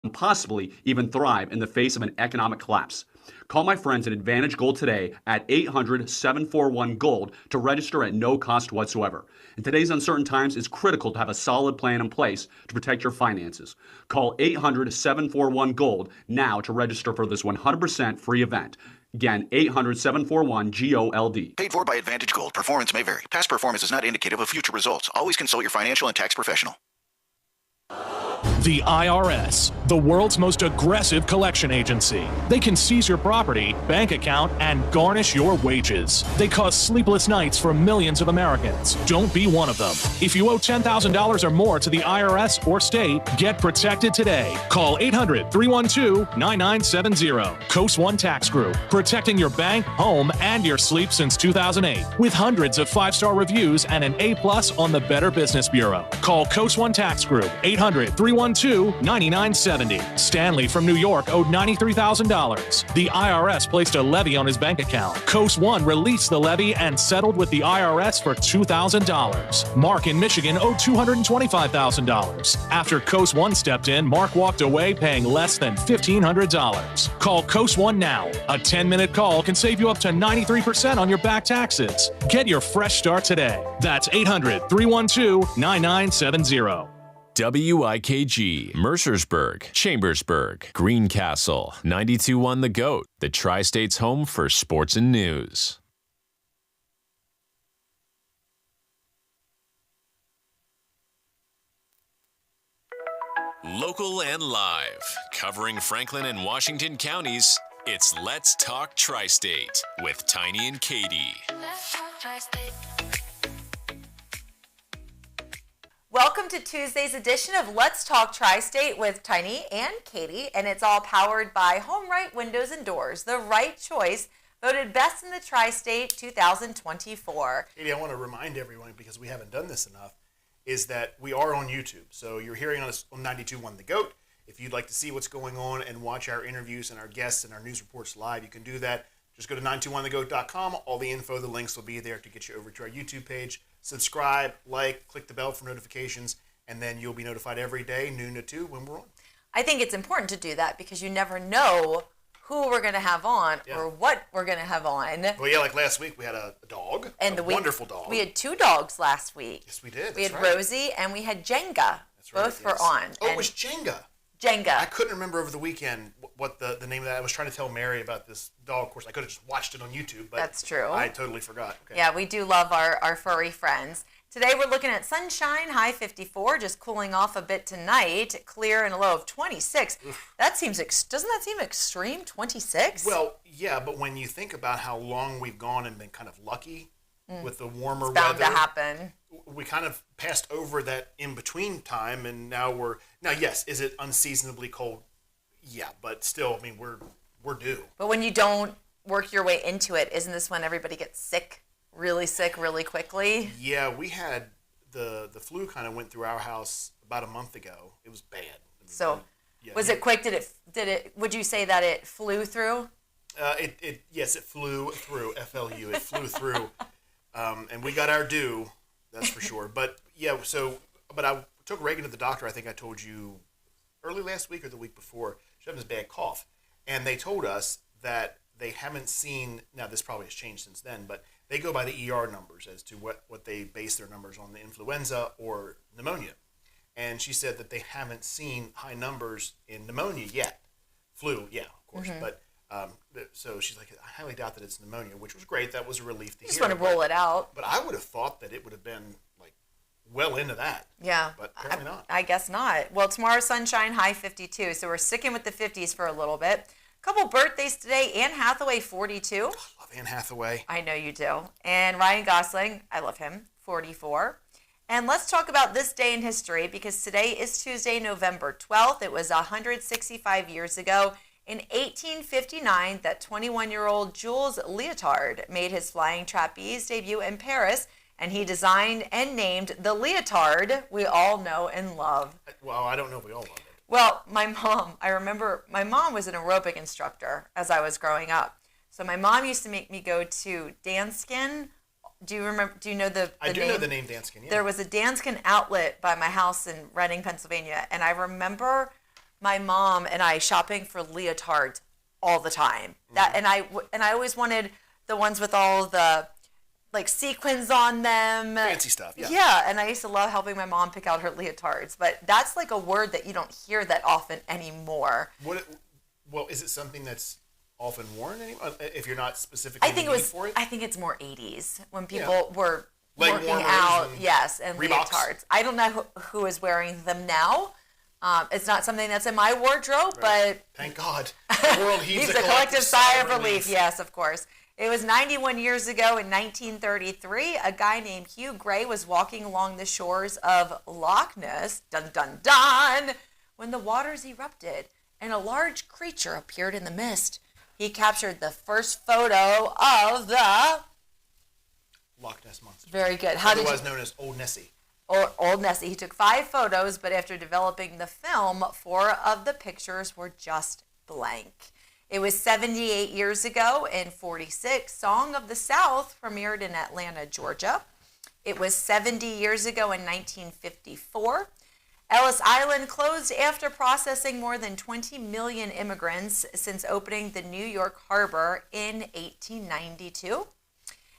and possibly even thrive in the face of an economic collapse. Call my friends at Advantage Gold today at 800-741-GOLD to register at no cost whatsoever. In today's uncertain times, it's critical to have a solid plan in place to protect your finances. Call 800-741-GOLD now to register for this 100% free event. Again, 800-741-GOLD. Paid for by Advantage Gold. Performance may vary. Past performance is not indicative of future results. Always consult your financial and tax professional. The IRS, the world's most aggressive collection agency. They can seize your property, bank account, and garnish your wages. They cause sleepless nights for millions of Americans. Don't be one of them. If you owe $10,000 or more to the IRS or state, get protected today. Call 800-312-9970. Coast One Tax Group, protecting your bank, home, and your sleep since 2008. With hundreds of 5-star reviews and an A+ on the Better Business Bureau. Call Coast One Tax Group, 800-312-9970. Stanley from New York owed $93,000. The IRS placed a levy on his bank account. Coast One released the levy and settled with the IRS for $2,000. Mark in Michigan owed $225,000. After Coast One stepped in, Mark walked away paying less than $1,500. Call Coast One now. A 10-minute call can save you up to 93% on your back taxes. Get your fresh start today. That's 800-312-9970. WIKG, Mercersburg, Chambersburg, Greencastle, 92.1 The GOAT, the Tri-State's home for sports and news. Local and live, covering Franklin and Washington counties, it's Let's Talk Tri-State with Tiny and Katie. Let's talk Tri-State. Welcome to Tuesday's edition of Let's Talk Tri-State with Tiny and Katie, and it's all powered by HomeRight Windows and Doors, the right choice, voted best in the Tri-State 2024. Katie, I want to remind everyone, because we haven't done this enough, is that we are on YouTube. So you're hearing us on 92.1 The GOAT. If you'd like to see what's going on and watch our interviews and our guests and our news reports live, you can do that. Just go to 921thegoat.com. All the info, the links will be there to get you over to our YouTube page. Subscribe, like, click the bell for notifications, and then you'll be notified every day, noon to 2, when we're on. I think it's important to do that because you never know who we're going to have on or what we're going to have on. Well, yeah, like last week we had a dog, a wonderful dog. We had 2 dogs last week. Yes, we did. We had Rosie and we had Jenga. That's right. Both were on. Oh, it was Jenga. Jenga. I couldn't remember over the weekend what the name of that. I was trying to tell Mary about this dog. Of course, I could have just watched it on YouTube, but that's true. I totally forgot. Okay. Yeah, we do love our furry friends. Today we're looking at sunshine, high 54, just cooling off a bit tonight, clear and a low of 26. Oof. Doesn't that seem extreme, 26? Well, yeah, but when you think about how long we've gone and been kind of lucky with the warmer it's bound weather, to happen. We kind of passed over that in-between time, and now yes, is it unseasonably cold? Yeah, but still, I mean, we're due. But when you don't work your way into it, isn't this when everybody gets sick really quickly? Yeah, we had the flu kind of went through our house about a month ago. It was bad. Was it quick? Would you say that it flew through? Yes, it flew through, FLU. It flew through. And we got our due, that's for sure. But yeah, but I took Reagan to the doctor. I think I told you early last week or the week before. She had this bad cough. And they told us that they haven't seen, now this probably has changed since then, but they go by the ER numbers as to what they base their numbers on, the influenza or pneumonia. And she said that they haven't seen high numbers in pneumonia yet. Flu, yeah, of course. Mm-hmm. But so she's like, I highly doubt that it's pneumonia, which was great. That was a relief to hear. Just want to roll it out. But I would have thought that it would have been like well into that. Yeah. But apparently not. I guess not. Well, tomorrow sunshine, high 52. So we're sticking with the 50s for a little bit. Couple birthdays today. Anne Hathaway, 42. I love Anne Hathaway. I know you do. And Ryan Gosling, I love him, 44. And let's talk about this day in history because today is Tuesday, November 12th. It was 165 years ago in 1859 that 21-year-old Jules Leotard made his flying trapeze debut in Paris, and he designed and named the leotard we all know and love. Well, I don't know if we all love it. Well, I remember my mom was an aerobic instructor as I was growing up. So my mom used to make me go to Danskin. Do you know the I do name? know the name Danskin, yeah. There was a Danskin outlet by my house in Reading, Pennsylvania. And I remember my mom and I shopping for leotards all the time. That and I always wanted the ones with all the like sequins on them. Fancy stuff, yeah. Yeah, and I used to love helping my mom pick out her leotards. But that's like a word that you don't hear that often anymore. Well, is it something that's often worn anymore? If you're not specifically for it? I think it's more 80s when people were Leg working warmers out. and Yes, and Reeboks. leotards. I don't know who is wearing them now. It's not something that's in my wardrobe, but Thank God. The world heaves a collective sigh of relief. Yes, of course. It was 91 years ago in 1933. A guy named Hugh Gray was walking along the shores of Loch Ness, dun dun dun, when the waters erupted and a large creature appeared in the mist. He captured the first photo of the Loch Ness Monster. Very good. Otherwise known as Old Nessie. Old Nessie. He took 5 photos, but after developing the film, 4 of the pictures were just blank. It was 78 years ago in 46. Song of the South premiered in Atlanta, Georgia. It was 70 years ago in 1954. Ellis Island closed after processing more than 20 million immigrants since opening the New York harbor in 1892.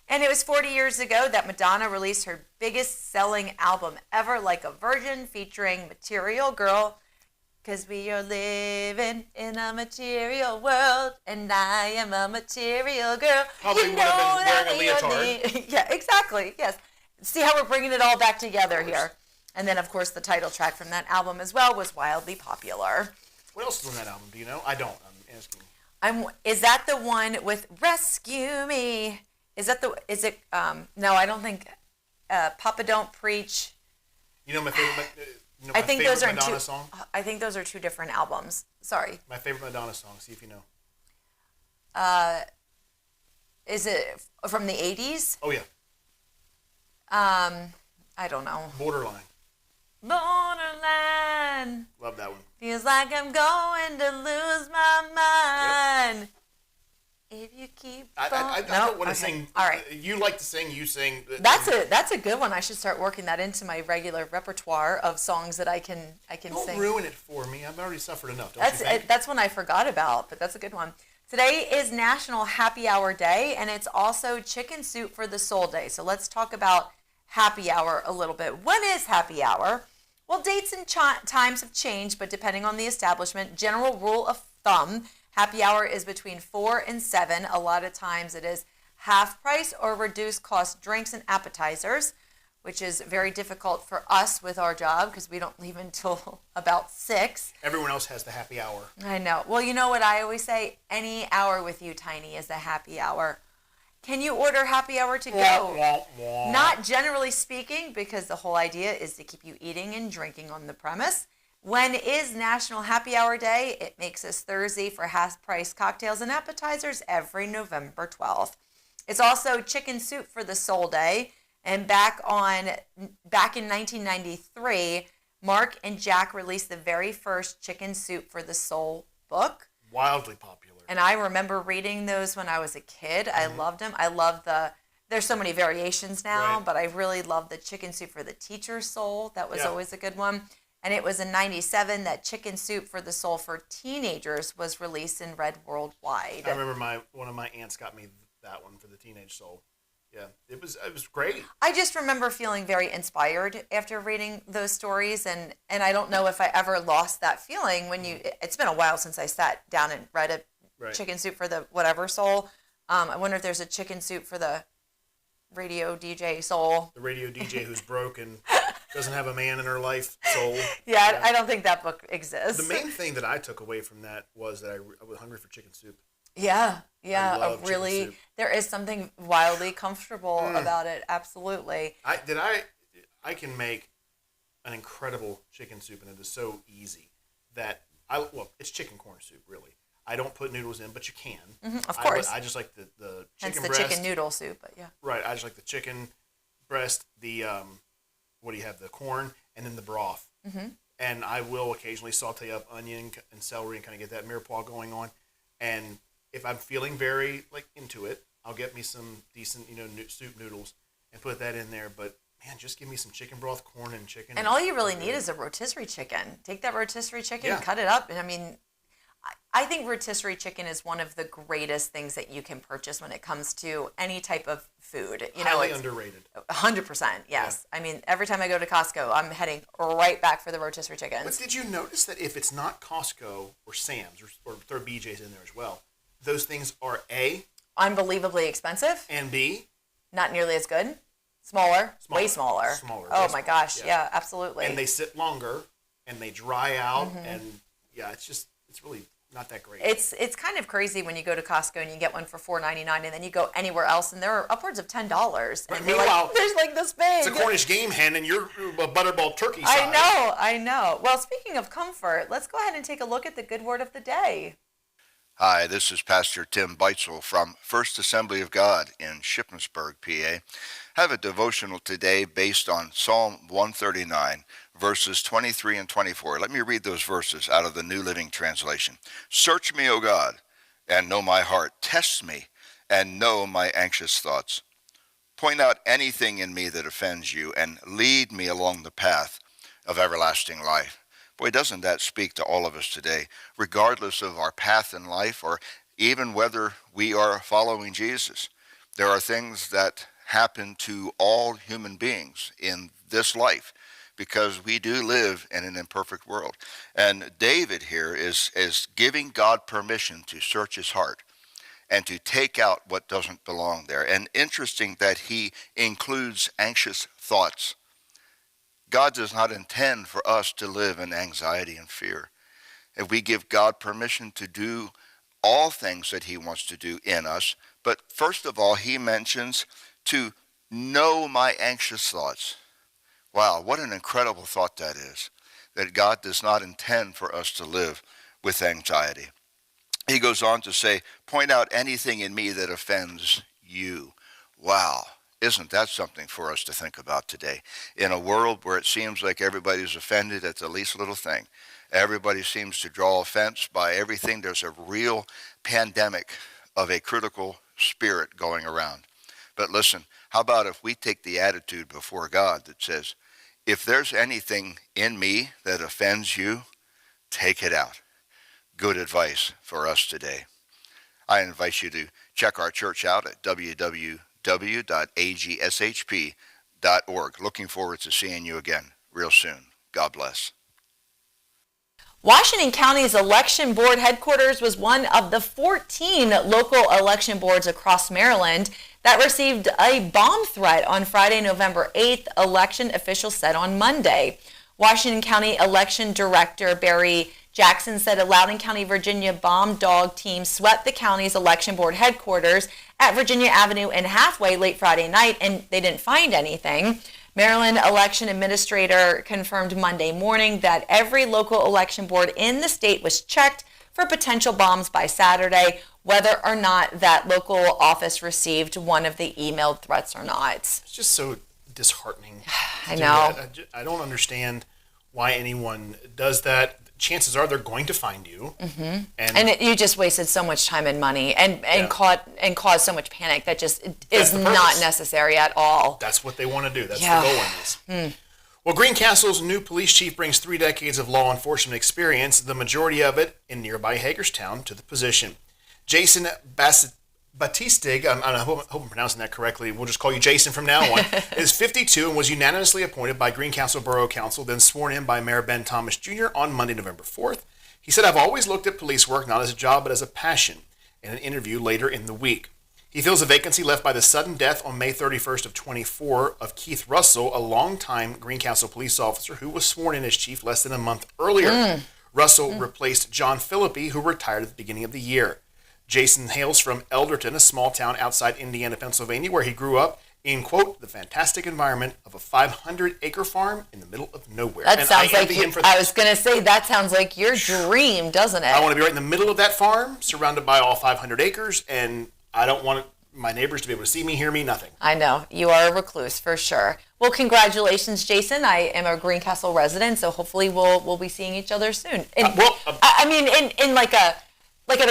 And it was 40 years ago that Madonna released her biggest selling album ever, Like a Virgin, featuring Material Girl. Because we are living in a material world, and I am a material girl. Probably would have been wearing a leotard. Yeah, exactly, yes. See how we're bringing it all back together here. And then, of course, the title track from that album as well was wildly popular. What else is on that album? Do you know? I don't. I'm asking. Is that the one with Rescue Me? No, I don't think Papa Don't Preach. You know my favorite. I think those are Madonna song? I think those are 2 different albums. Sorry. My favorite Madonna song. See if you know. Is it from the 80s? Oh yeah. I don't know. Borderline. Borderline. Love that one. Feels like I'm going to lose my mind. If you keep I don't want to Okay. sing. All right. You like to sing. You sing. That's a good one. I should start working that into my regular repertoire of songs that I can Don't sing. ruin it for me. I've already suffered enough. Don't you think? That's one I forgot about, but that's a good one. Today is National Happy Hour Day, and it's also Chicken Soup for the Soul Day. So let's talk about happy hour a little bit. When is happy hour? Well, dates and times have changed, but depending on the establishment, general rule of thumb, happy hour is between 4 and 7. A lot of times it is half price or reduced cost drinks and appetizers, which is very difficult for us with our job because we don't leave until about 6. Everyone else has the happy hour. I know. Well, you know what I always say? Any hour with you, Tiny, is a happy hour. Can you order happy hour to go? Not generally speaking, because the whole idea is to keep you eating and drinking on the premise. When is National Happy Hour Day? It makes us Thursday for half-price cocktails and appetizers every November 12th. It's also Chicken Soup for the Soul Day. And back in 1993, Mark and Jack released the very first Chicken Soup for the Soul book. Wildly popular. And I remember reading those when I was a kid. I loved them. I love there's so many variations now, Right. but I really love the Chicken Soup for the Teacher's Soul. That was Yeah. always a good one. And it was in 97 that Chicken Soup for the Soul for Teenagers was released and read worldwide. I remember one of my aunts got me that one for the Teenage Soul. Yeah, it was great. I just remember feeling very inspired after reading those stories, and I don't know if I ever lost that feeling when it's been a while since I sat down and read a Chicken Soup for the whatever soul. I wonder if there's a Chicken Soup for the radio DJ soul. The radio DJ who's broken, doesn't have a man in her life soul. Yeah, I don't think that book exists. The main thing that I took away from that was that I was hungry for chicken soup. Yeah, I love chicken soup. there is something wildly comfortable about it. Absolutely. I can make an incredible chicken soup, and it is so easy that it's chicken corn soup, really. I don't put noodles in, but you can. Of course. I just like the Hence chicken the breast. chicken noodle soup, but yeah. Right. I just like the chicken breast, the what do you have? The corn, and then the broth. Mm-hmm. And I will occasionally saute up onion and celery and kind of get that mirepoix going on. And if I'm feeling very into it, I'll get me some decent soup noodles and put that in there. But man, just give me some chicken broth, corn, and chicken. And all you really need is a rotisserie chicken. Take that rotisserie chicken, cut it up, and I mean, I think rotisserie chicken is one of the greatest things that you can purchase when it comes to any type of food. You know, highly underrated. 100%, yes. Yeah. I mean, every time I go to Costco, I'm heading right back for the rotisserie chickens. But did you notice that if it's not Costco or Sam's or throw BJ's in there as well, those things are A, unbelievably expensive, and B, not nearly as good. Smaller. Way smaller. Oh my gosh, yeah, absolutely. And they sit longer, and they dry out, and yeah, it's really not that great. It's kind of crazy when you go to Costco and you get one for $4.99, and then you go anywhere else and they're upwards of $10. And meanwhile, there's like this big. It's a Cornish game hen, and you're a butterball turkey size. I know. Well, speaking of comfort, let's go ahead and take a look at the good word of the day. Hi, this is Pastor Tim Beitzel from First Assembly of God in Shippensburg, PA. I have a devotional today based on Psalm 139, verses 23 and 24. Let me read those verses out of the New Living Translation. Search me, O God, and know my heart. Test me and know my anxious thoughts. Point out anything in me that offends you and lead me along the path of everlasting life. Boy, doesn't that speak to all of us today, regardless of our path in life or even whether we are following Jesus. There are things that happen to all human beings in this life because we do live in an imperfect world. And David here is giving God permission to search his heart and to take out what doesn't belong there. And interesting that he includes anxious thoughts. God does not intend for us to live in anxiety and fear. If we give God permission to do all things that he wants to do in us, but first of all, he mentions to know my anxious thoughts. Wow, what an incredible thought that is, that God does not intend for us to live with anxiety. He goes on to say, point out anything in me that offends you. Wow. Isn't that something for us to think about today? In a world where it seems like everybody's offended at the least little thing. Everybody seems to draw offense by everything. There's a real pandemic of a critical spirit going around. But listen, how about if we take the attitude before God that says, if there's anything in me that offends you, take it out. Good advice for us today. I invite you to check our church out at www.agshp.org. Looking forward to seeing you again real soon. God bless. Washington County's election board headquarters was one of the 14 local election boards across Maryland that received a bomb threat on Friday, November 8th, election officials said on Monday. Washington County Election Director Barry Jackson said a Loudoun County, Virginia bomb dog team swept the county's election board headquarters at Virginia Avenue and Halfway late Friday night, and they didn't find anything. Maryland election administrator confirmed Monday morning that every local election board in the state was checked for potential bombs by Saturday, whether or not that local office received one of the emailed threats or not. It's just so disheartening. I know. I don't understand why anyone does that. Chances are they're going to find you. Mm-hmm. And you just wasted so much time and money and caused so much panic that just is not necessary at all. That's what they want to do. That's the goal in this. Well, Greencastle's new police chief brings 3 decades of law enforcement experience, the majority of it in nearby Hagerstown, to the position. Jason Batistig, I hope I'm pronouncing that correctly, we'll just call you Jason from now on, is 52 and was unanimously appointed by Greencastle Borough Council, then sworn in by Mayor Ben Thomas Jr. on Monday, November 4th. He said, I've always looked at police work not as a job but as a passion, in an interview later in the week. He feels a vacancy left by the sudden death on May 31st of 24 of Keith Russell, a longtime Greencastle police officer who was sworn in as chief less than a month earlier. Russell replaced John Philippi, who retired at the beginning of the year. Jason hails from Elderton, a small town outside Indiana, Pennsylvania, where he grew up in, quote, the fantastic environment of a 500-acre farm in the middle of nowhere. That sounds like, I was going to say, that sounds like your dream, doesn't it? I want to be right in the middle of that farm, surrounded by all 500 acres, and I don't want my neighbors to be able to see me, hear me, nothing. I know. You are a recluse, for sure. Well, congratulations, Jason. I am a Greencastle resident, so hopefully we'll be seeing each other soon. I mean, in like a... Like in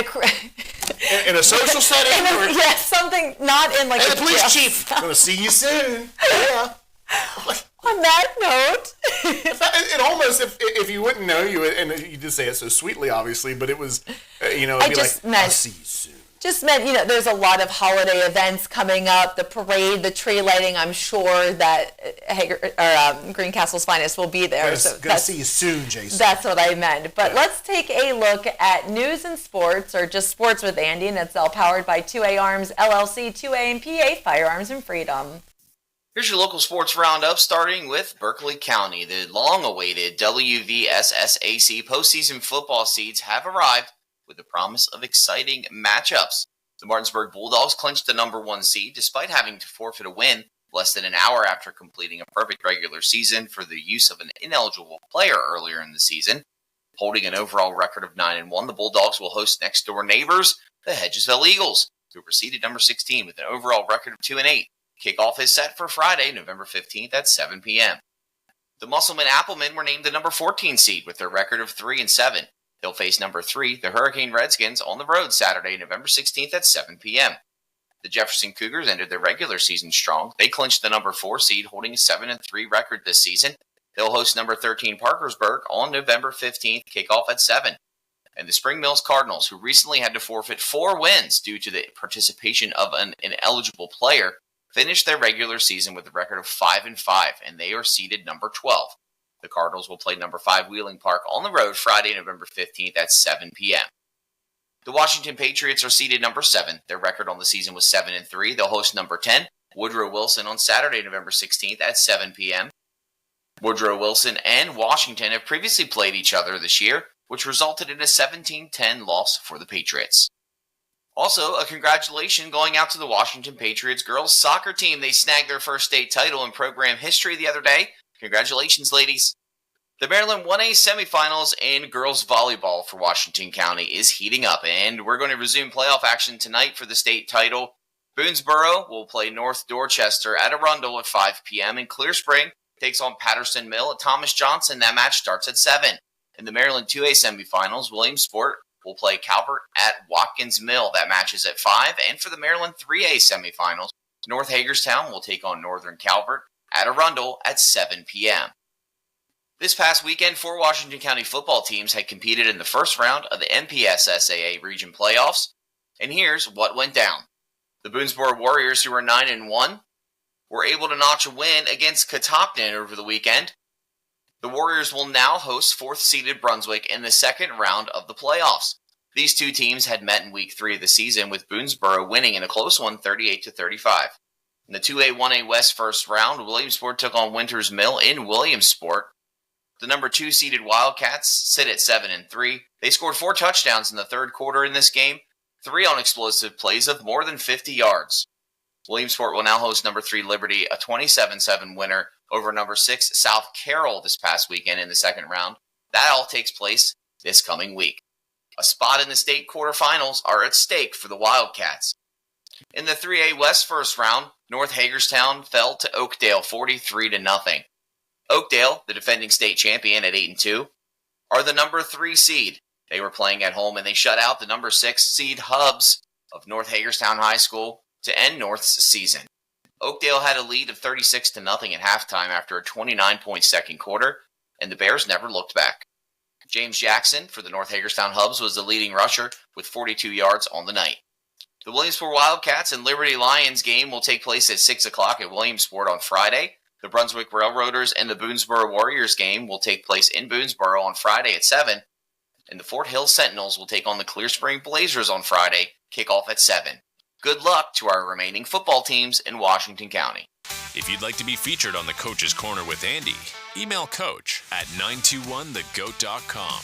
a social setting? Something not in like the police chief. I'm going to see you soon. Yeah. On that note, it almost, if you wouldn't know, and you just say it so sweetly, obviously, but it was, it'd be like, I'll see you soon. Just meant, there's a lot of holiday events coming up, the parade, the tree lighting. I'm sure that Greencastle's Finest will be there. Gonna see you soon, Jason. That's what I meant. But let's take a look at news and sports, or just sports with Andy, and it's all powered by 2A Arms, LLC, 2A and PA, Firearms and Freedom. Here's your local sports roundup, starting with Berkeley County. The long-awaited WVSSAC postseason football seeds have arrived with the promise of exciting matchups. The Martinsburg Bulldogs clinched the number 1 seed despite having to forfeit a win less than an hour after completing a perfect regular season for the use of an ineligible player earlier in the season. Holding an overall record of 9-1, the Bulldogs will host next-door neighbors, the Hedgesville Eagles, who proceeded number 16 with an overall record of 2-8. Kickoff is set for Friday, November 15th at 7 p.m. The Musselman Applemen were named the number 14 seed with their record of 3-7. They'll face number 3, the Hurricane Redskins, on the road Saturday, November 16th at 7 p.m. The Jefferson Cougars ended their regular season strong. They clinched the number 4 seed, holding a 7-3 record this season. They'll host number 13 Parkersburg on November 15th, kickoff at 7. And the Spring Mills Cardinals, who recently had to forfeit 4 wins due to the participation of an ineligible player, finished their regular season with a record of 5-5, and they are seeded number 12. The Cardinals will play number 5 Wheeling Park on the road Friday, November 15th at 7 p.m. The Washington Patriots are seeded number 7. Their record on the season was 7-3. They'll host number 10 Woodrow Wilson on Saturday, November 16th at 7 p.m. Woodrow Wilson and Washington have previously played each other this year, which resulted in a 17-10 loss for the Patriots. Also, a congratulations going out to the Washington Patriots girls soccer team. They snagged their first state title in program history the other day. Congratulations, ladies. The Maryland 1A semifinals in girls volleyball for Washington County is heating up, and we're going to resume playoff action tonight for the state title. Boonesboro will play North Dorchester at Arundel at 5 p.m., and Clear Spring takes on Patterson Mill at Thomas Johnson. That match starts at 7. In the Maryland 2A semifinals, Williamsport will play Calvert at Watkins Mill. That match is at 5. And for the Maryland 3A semifinals, North Hagerstown will take on Northern Calvert at Arundel at 7 p.m. This past weekend, 4 Washington County football teams had competed in the first round of the MPSSAA region playoffs, and here's what went down. The Boonesboro Warriors, who were 9-1, were able to notch a win against Catoctin over the weekend. The Warriors will now host 4th-seeded Brunswick in the second round of the playoffs. These two teams had met in Week 3 of the season, with Boonesboro winning in a close one, 38-35. In the 2A-1A West first round, Williamsport took on Winters Mill in Williamsport. The number 2-seeded Wildcats sit at 7-3. They scored 4 touchdowns in the third quarter in this game, 3 on explosive plays of more than 50 yards. Williamsport will now host number 3 Liberty, a 27-7 winner over number 6 South Carroll this past weekend in the second round. That all takes place this coming week. A spot in the state quarterfinals are at stake for the Wildcats. In the 3A West first round, North Hagerstown fell to Oakdale 43-0. Oakdale, the defending state champion at 8-2, are the number 3 seed. They were playing at home and they shut out the number 6 seed Hubs of North Hagerstown High School to end North's season. Oakdale had a lead of 36-0 at halftime after a 29-point second quarter, and the Bears never looked back. James Jackson for the North Hagerstown Hubs was the leading rusher with 42 yards on the night. The Williamsport Wildcats and Liberty Lions game will take place at 6 o'clock at Williamsport on Friday. The Brunswick Railroaders and the Boonesboro Warriors game will take place in Boonesboro on Friday at 7. And the Fort Hill Sentinels will take on the Clear Spring Blazers on Friday, kickoff at 7. Good luck to our remaining football teams in Washington County. If you'd like to be featured on the Coach's Corner with Andy, email coach at 921thegoat.com.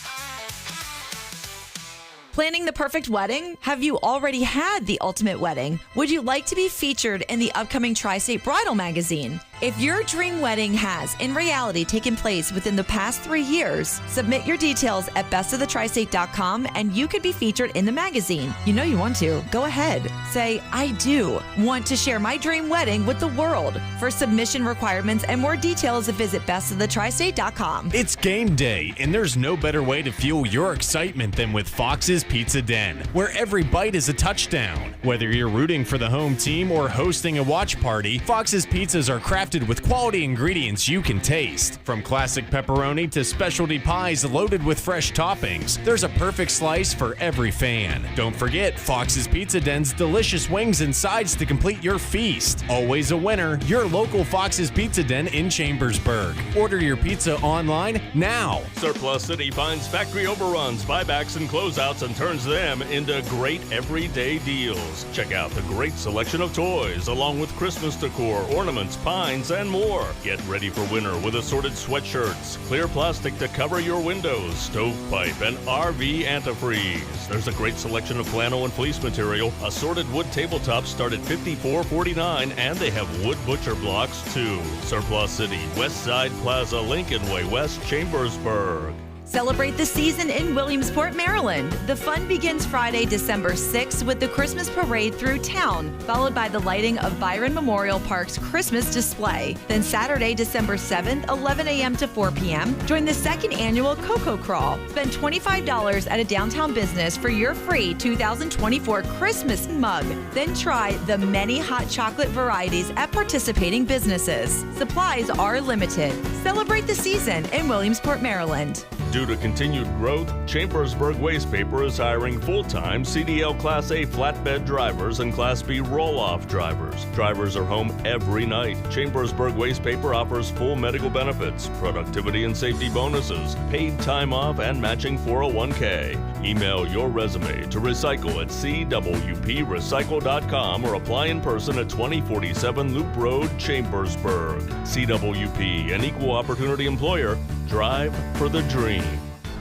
Planning the perfect wedding? Have you already had the ultimate wedding? Would you like to be featured in the upcoming Tristate Bridal magazine? If your dream wedding has, in reality, taken place within the past 3 years, submit your details at bestthetristate.com and you could be featured in the magazine. You know you want to. Go ahead. Say, I do want to share my dream wedding with the world. For submission requirements and more details, visit bestthetristate.com. It's game day, and there's no better way to fuel your excitement than with Fox's Pizza Den, where every bite is a touchdown. Whether you're rooting for the home team or hosting a watch party, Fox's Pizzas are crafted crafted with quality ingredients you can taste. From classic pepperoni to specialty pies loaded with fresh toppings, there's a perfect slice for every fan. Don't forget Fox's Pizza Den's delicious wings and sides to complete your feast. Always a winner, your local Fox's Pizza Den in Chambersburg. Order your pizza online now. Surplus City finds factory overruns, buybacks, and closeouts and turns them into great everyday deals. Check out the great selection of toys, along with Christmas decor, ornaments, pines, and more. Get ready for winter with assorted sweatshirts, clear plastic to cover your windows, stovepipe, and RV antifreeze. There's a great selection of flannel and fleece material. Assorted wood tabletops start at $54.49, and they have wood butcher blocks too. Surplus City, West Side Plaza, Lincoln Way West, Chambersburg. Celebrate the season in Williamsport, Maryland. The fun begins Friday, December 6th with the Christmas parade through town, followed by the lighting of Byron Memorial Park's Christmas display. Then Saturday, December 7th, 11 a.m. to 4 p.m., join the second annual Cocoa Crawl. Spend $25 at a downtown business for your free 2024 Christmas mug. Then try the many hot chocolate varieties at participating businesses. Supplies are limited. Celebrate the season in Williamsport, Maryland. Due to continued growth, Chambersburg Waste Paper is hiring full-time CDL Class A flatbed drivers and Class B roll-off drivers. Drivers are home every night. Chambersburg Waste Paper offers full medical benefits, productivity and safety bonuses, paid time off, and matching 401k. Email your resume to recycle at cwprecycle.com or apply in person at 2047 Loop Road, Chambersburg. CWP, an equal opportunity employer. Drive for the dream.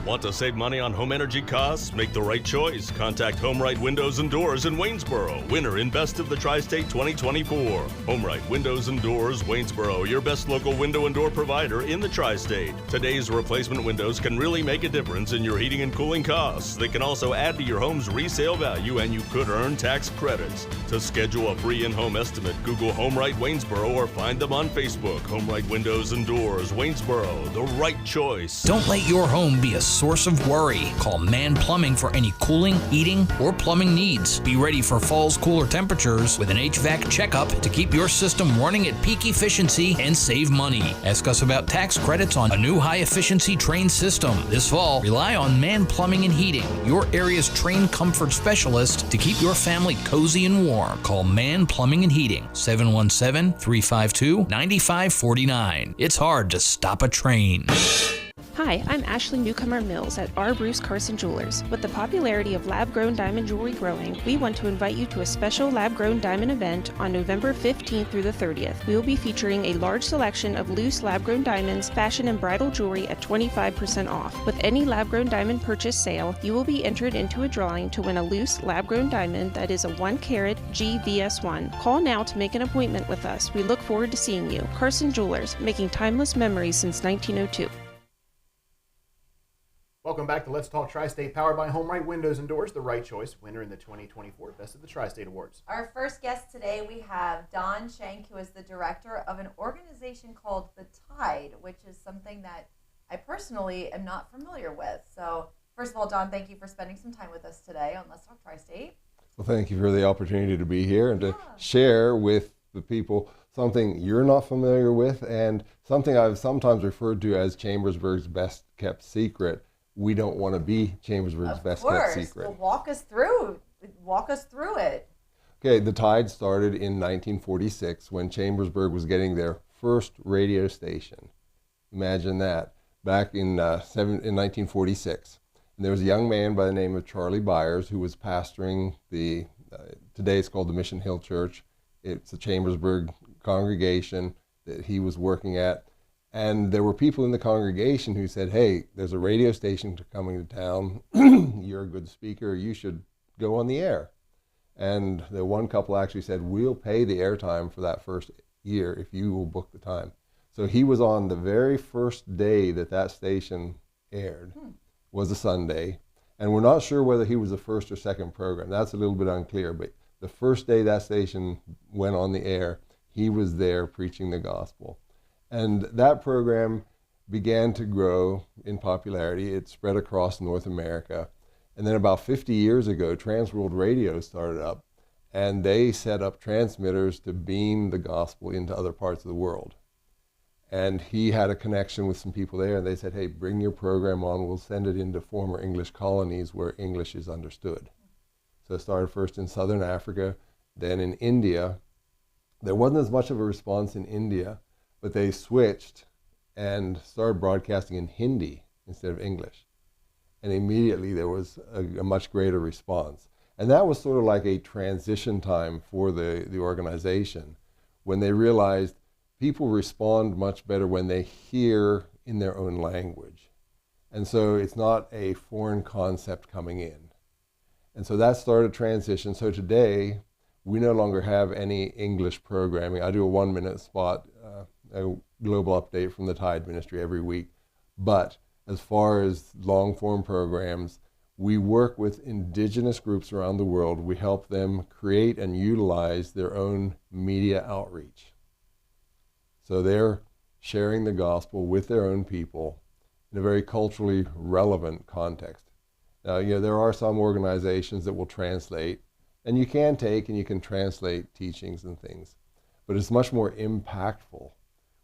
Want to save money on home energy costs? Make the right choice. Contact HomeRight Windows and Doors in Waynesboro, winner in Best of the Tri-State 2024. HomeRight Windows and Doors, Waynesboro, your best local window and door provider in the Tri-State. Today's replacement windows can really make a difference in your heating and cooling costs. They can also add to your home's resale value, and you could earn tax credits. To schedule a free in-home estimate, Google HomeRight Waynesboro or find them on Facebook. HomeRight Windows and Doors, Waynesboro, the right choice. Don't let your home be a source of worry. Call Man Plumbing for any cooling, heating, or plumbing needs. Be ready for fall's cooler temperatures with an HVAC checkup to keep your system running at peak efficiency and save money. Ask us about tax credits on a new high-efficiency Trane system. This fall, rely on Man Plumbing and Heating, your area's Trane comfort specialist to keep your family cozy and warm. Call Man Plumbing and Heating, 717-352-9549. It's hard to stop a train. Hi, I'm Ashley Newcomer Mills at R. Bruce Carson Jewelers. With the popularity of lab-grown diamond jewelry growing, we want to invite you to a special lab-grown diamond event on November 15th through the 30th. We will be featuring a large selection of loose lab-grown diamonds, fashion and bridal jewelry at 25% off. With any lab-grown diamond purchase sale, you will be entered into a drawing to win a loose lab-grown diamond that is a 1-carat GVS1. Call now to make an appointment with us. We look forward to seeing you. Carson Jewelers, making timeless memories since 1902. Welcome back to Let's Talk Tri-State, powered by HomeRight Windows and Doors, the right choice, winner in the 2024 Best of the Tri-State Awards. Our first guest today, we have Don Schenk, who is the director of an organization called The Tide, which is something that I personally am not familiar with. So, first of all, Don, thank you for spending some time with us today on Let's Talk Tri-State. Well, thank you for the opportunity to be here and to share with the people something you're not familiar with and something I've sometimes referred to as Chambersburg's best kept secret. We don't want to be Chambersburg's best kept secret. Well, walk us through it. Okay, the Tide started in 1946 when Chambersburg was getting their first radio station. Imagine that, back in 1946. And there was a young man by the name of Charlie Byers who was pastoring the, today it's called the Mission Hill Church. It's a Chambersburg congregation that he was working at. And there were people in the congregation who said, hey, there's a radio station coming to town. You're a good speaker. You should go on the air. And the one couple actually said, we'll pay the airtime for that first year if you will book the time. So he was on the very first day that that station aired, was a Sunday. And we're not sure whether he was the first or second program. That's a little bit unclear. But the first day that station went on the air, he was there preaching the gospel. And that program began to grow in popularity. It spread across North America. And then about 50 years ago, Transworld Radio started up. and they set up transmitters to beam the gospel into other parts of the world. And he had a connection with some people there, and they said, hey, bring your program on, we'll send it into former English colonies where English is understood. So it started first in southern Africa, then in India. There wasn't as much of a response in India, but they switched and started broadcasting in Hindi instead of English. And immediately there was a much greater response. And that was sort of like a transition time for the organization, when they realized people respond much better when they hear in their own language. And so it's not a foreign concept coming in. And so that started a transition. So today, we no longer have any English programming. I do a 1-minute spot, a global update from the Tide Ministry every week. But as far as long-form programs, we work with indigenous groups around the world. We help them create and utilize their own media outreach. So they're sharing the gospel with their own people in a very culturally relevant context. Now, there are some organizations that will translate, and you can take and you can translate teachings and things, but it's much more impactful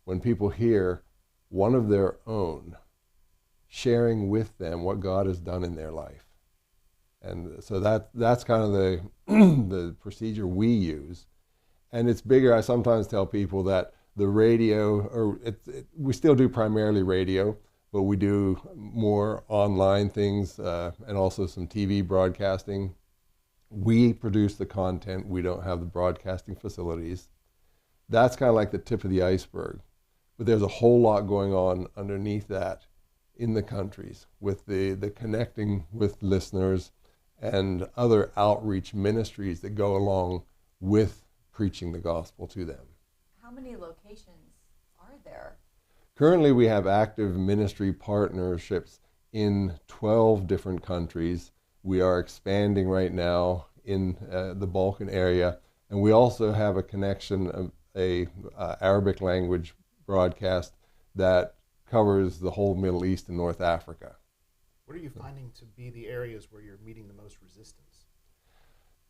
when people hear one of their own sharing with them what God has done in their life. And so that's kind of the the procedure we use. And it's bigger. I sometimes tell people that the radio, we still do primarily radio, but we do more online things and also some TV broadcasting. We produce the content. We don't have the broadcasting facilities. That's kind of like the tip of the iceberg. But there's a whole lot going on underneath that in the countries with the connecting with listeners and other outreach ministries that go along with preaching the gospel to them. How many locations are there? Currently, we have active ministry partnerships in 12 different countries. We are expanding right now in the Balkan area, and we also have a connection of a Arabic language broadcast that covers the whole Middle East and North Africa. What are you finding to be the areas where you're meeting the most resistance?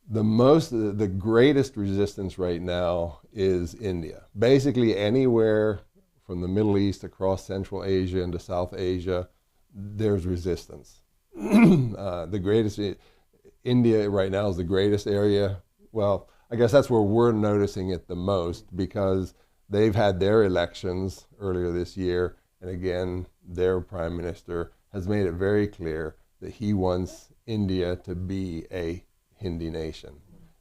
The greatest resistance right now is India. Basically anywhere from the Middle East across Central Asia into South Asia, there's resistance. India right now is the greatest area. Well, I guess that's where we're noticing it the most, because they've had their elections earlier this year, and again, their prime minister has made it very clear that he wants India to be a Hindi nation.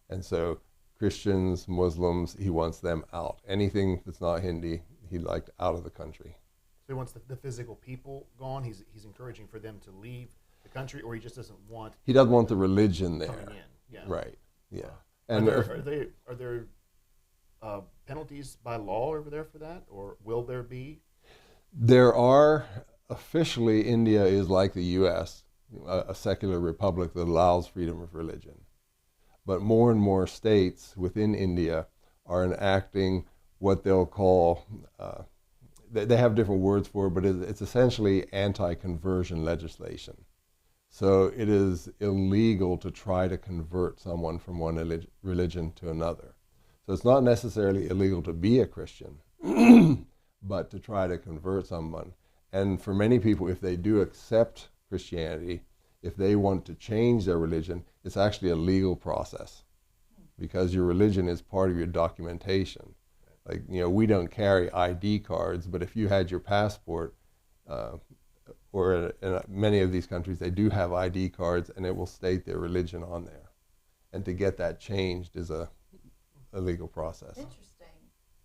And so Christians, Muslims, he wants them out. Anything that's not Hindi, he'd like out of the country. So he wants the physical people gone. He's encouraging for them to leave the country, or he just doesn't want... He doesn't want the religion there. Coming in. Yeah. Right, yeah. And are there penalties by law over there for that, or will there be? There are. Officially, India is like the U.S., a secular republic that allows freedom of religion. But more and more states within India are enacting what they'll call, they have different words for it, but it's essentially anti-conversion legislation. So it is illegal to try to convert someone from one religion to another. So it's not necessarily illegal to be a Christian, but to try to convert someone. And for many people, if they do accept Christianity, if they want to change their religion, it's actually a legal process, because your religion is part of your documentation. Like, we don't carry ID cards, but if you had your passport, or in many of these countries, they do have ID cards, and it will state their religion on there. And to get that changed is a legal process. Interesting.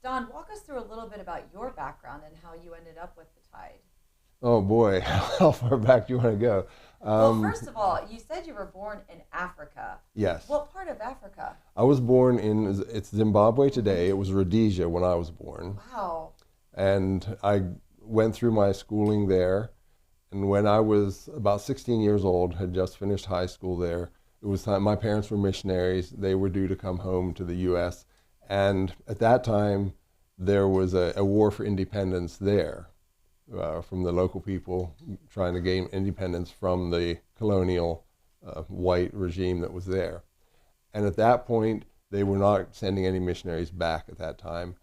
Don, walk us through a little bit about your background and how you ended up with the Tide. Oh boy, how far back do you want to go? Well, first of all, you said you were born in Africa. Yes. What part of Africa? I was born it's Zimbabwe today. It was Rhodesia when I was born. Wow. And I went through my schooling there. And when I was about 16 years old, had just finished high school there, it was time, my parents were missionaries. They were due to come home to the U.S. And at that time, there was a war for independence there. From the local people trying to gain independence from the colonial white regime that was there. And at that point, they were not sending any missionaries back at that time.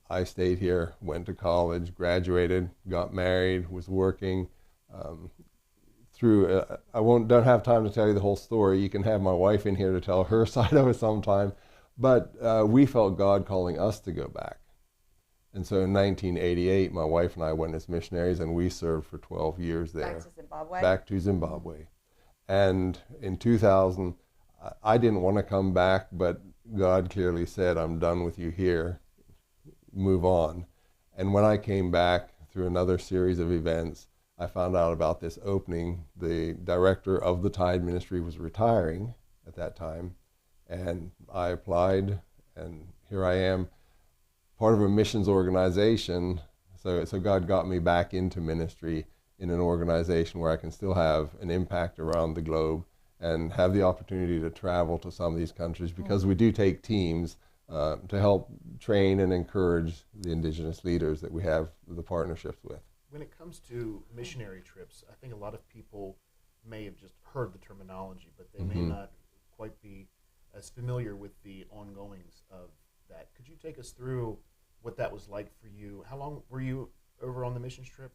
I stayed here, went to college, graduated, got married, was working. Don't have time to tell you the whole story. You can have my wife in here to tell her side of it sometime. But we felt God calling us to go back. And so in 1988, my wife and I went as missionaries, and we served for 12 years there. Back to Zimbabwe? Back to Zimbabwe. And in 2000, I didn't want to come back, but God clearly said, I'm done with you here. Move on. And when I came back through another series of events, I found out about this opening. The director of the Tide Ministry was retiring at that time, and I applied, and here I am, part of a missions organization. So God got me back into ministry in an organization where I can still have an impact around the globe and have the opportunity to travel to some of these countries, because we do take teams to help train and encourage the indigenous leaders that we have the partnerships with. When it comes to missionary trips, I think a lot of people may have just heard the terminology, but they may not quite be as familiar with the ongoings of that. Could you take us through what that was like for you? How long were you over on the missions trip?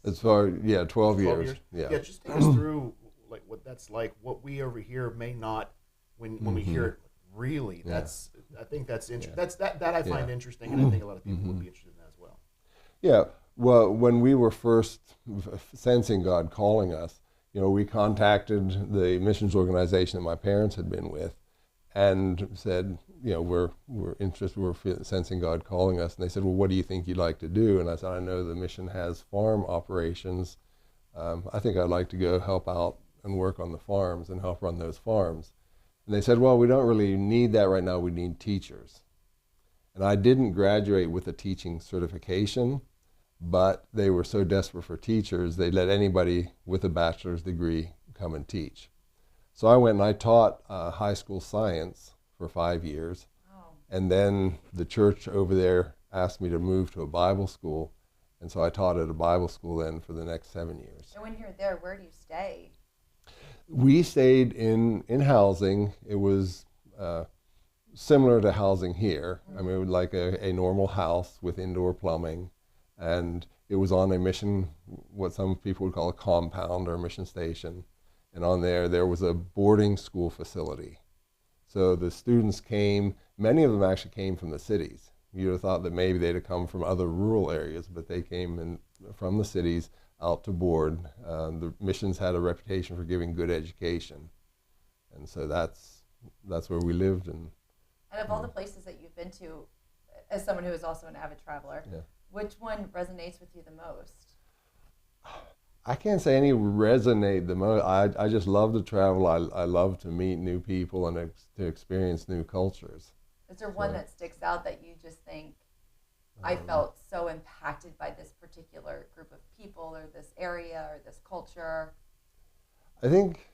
12 years. 12 years. Yeah, just take us through like what that's like. What we over here may not, when we hear it, really. I think that's interesting. That I find interesting, and I think a lot of people would be interested in that as well. Yeah. Well, when we were first sensing God calling us, we contacted the missions organization that my parents had been with, and said, we're interested, we're sensing God calling us. And they said, well, what do you think you'd like to do? And I said, I know the mission has farm operations. I think I'd like to go help out and work on the farms and help run those farms. And they said, well, we don't really need that right now. We need teachers. And I didn't graduate with a teaching certification, but they were so desperate for teachers, they let anybody with a bachelor's degree come and teach. So I went and I taught high school science for 5 years. Oh. And then the church over there asked me to move to a Bible school. And so I taught at a Bible school then for the next 7 years. And when you're there, where do you stay? We stayed in housing. It was similar to housing here. I mean, it was like a normal house with indoor plumbing. And it was on a mission, what some people would call a compound or a mission station. And on there was a boarding school facility. So the students came, many of them actually came from the cities. You'd have thought that maybe they'd have come from other rural areas, but they came from the cities out to board. The missions had a reputation for giving good education. And so that's where we lived. And of all the places that you've been to, as someone who is also an avid traveler, which one resonates with you the most? I can't say any resonate the most. I just love to travel. I love to meet new people and to experience new cultures. Is there one that sticks out that you just think, I felt so impacted by this particular group of people or this area or this culture? I think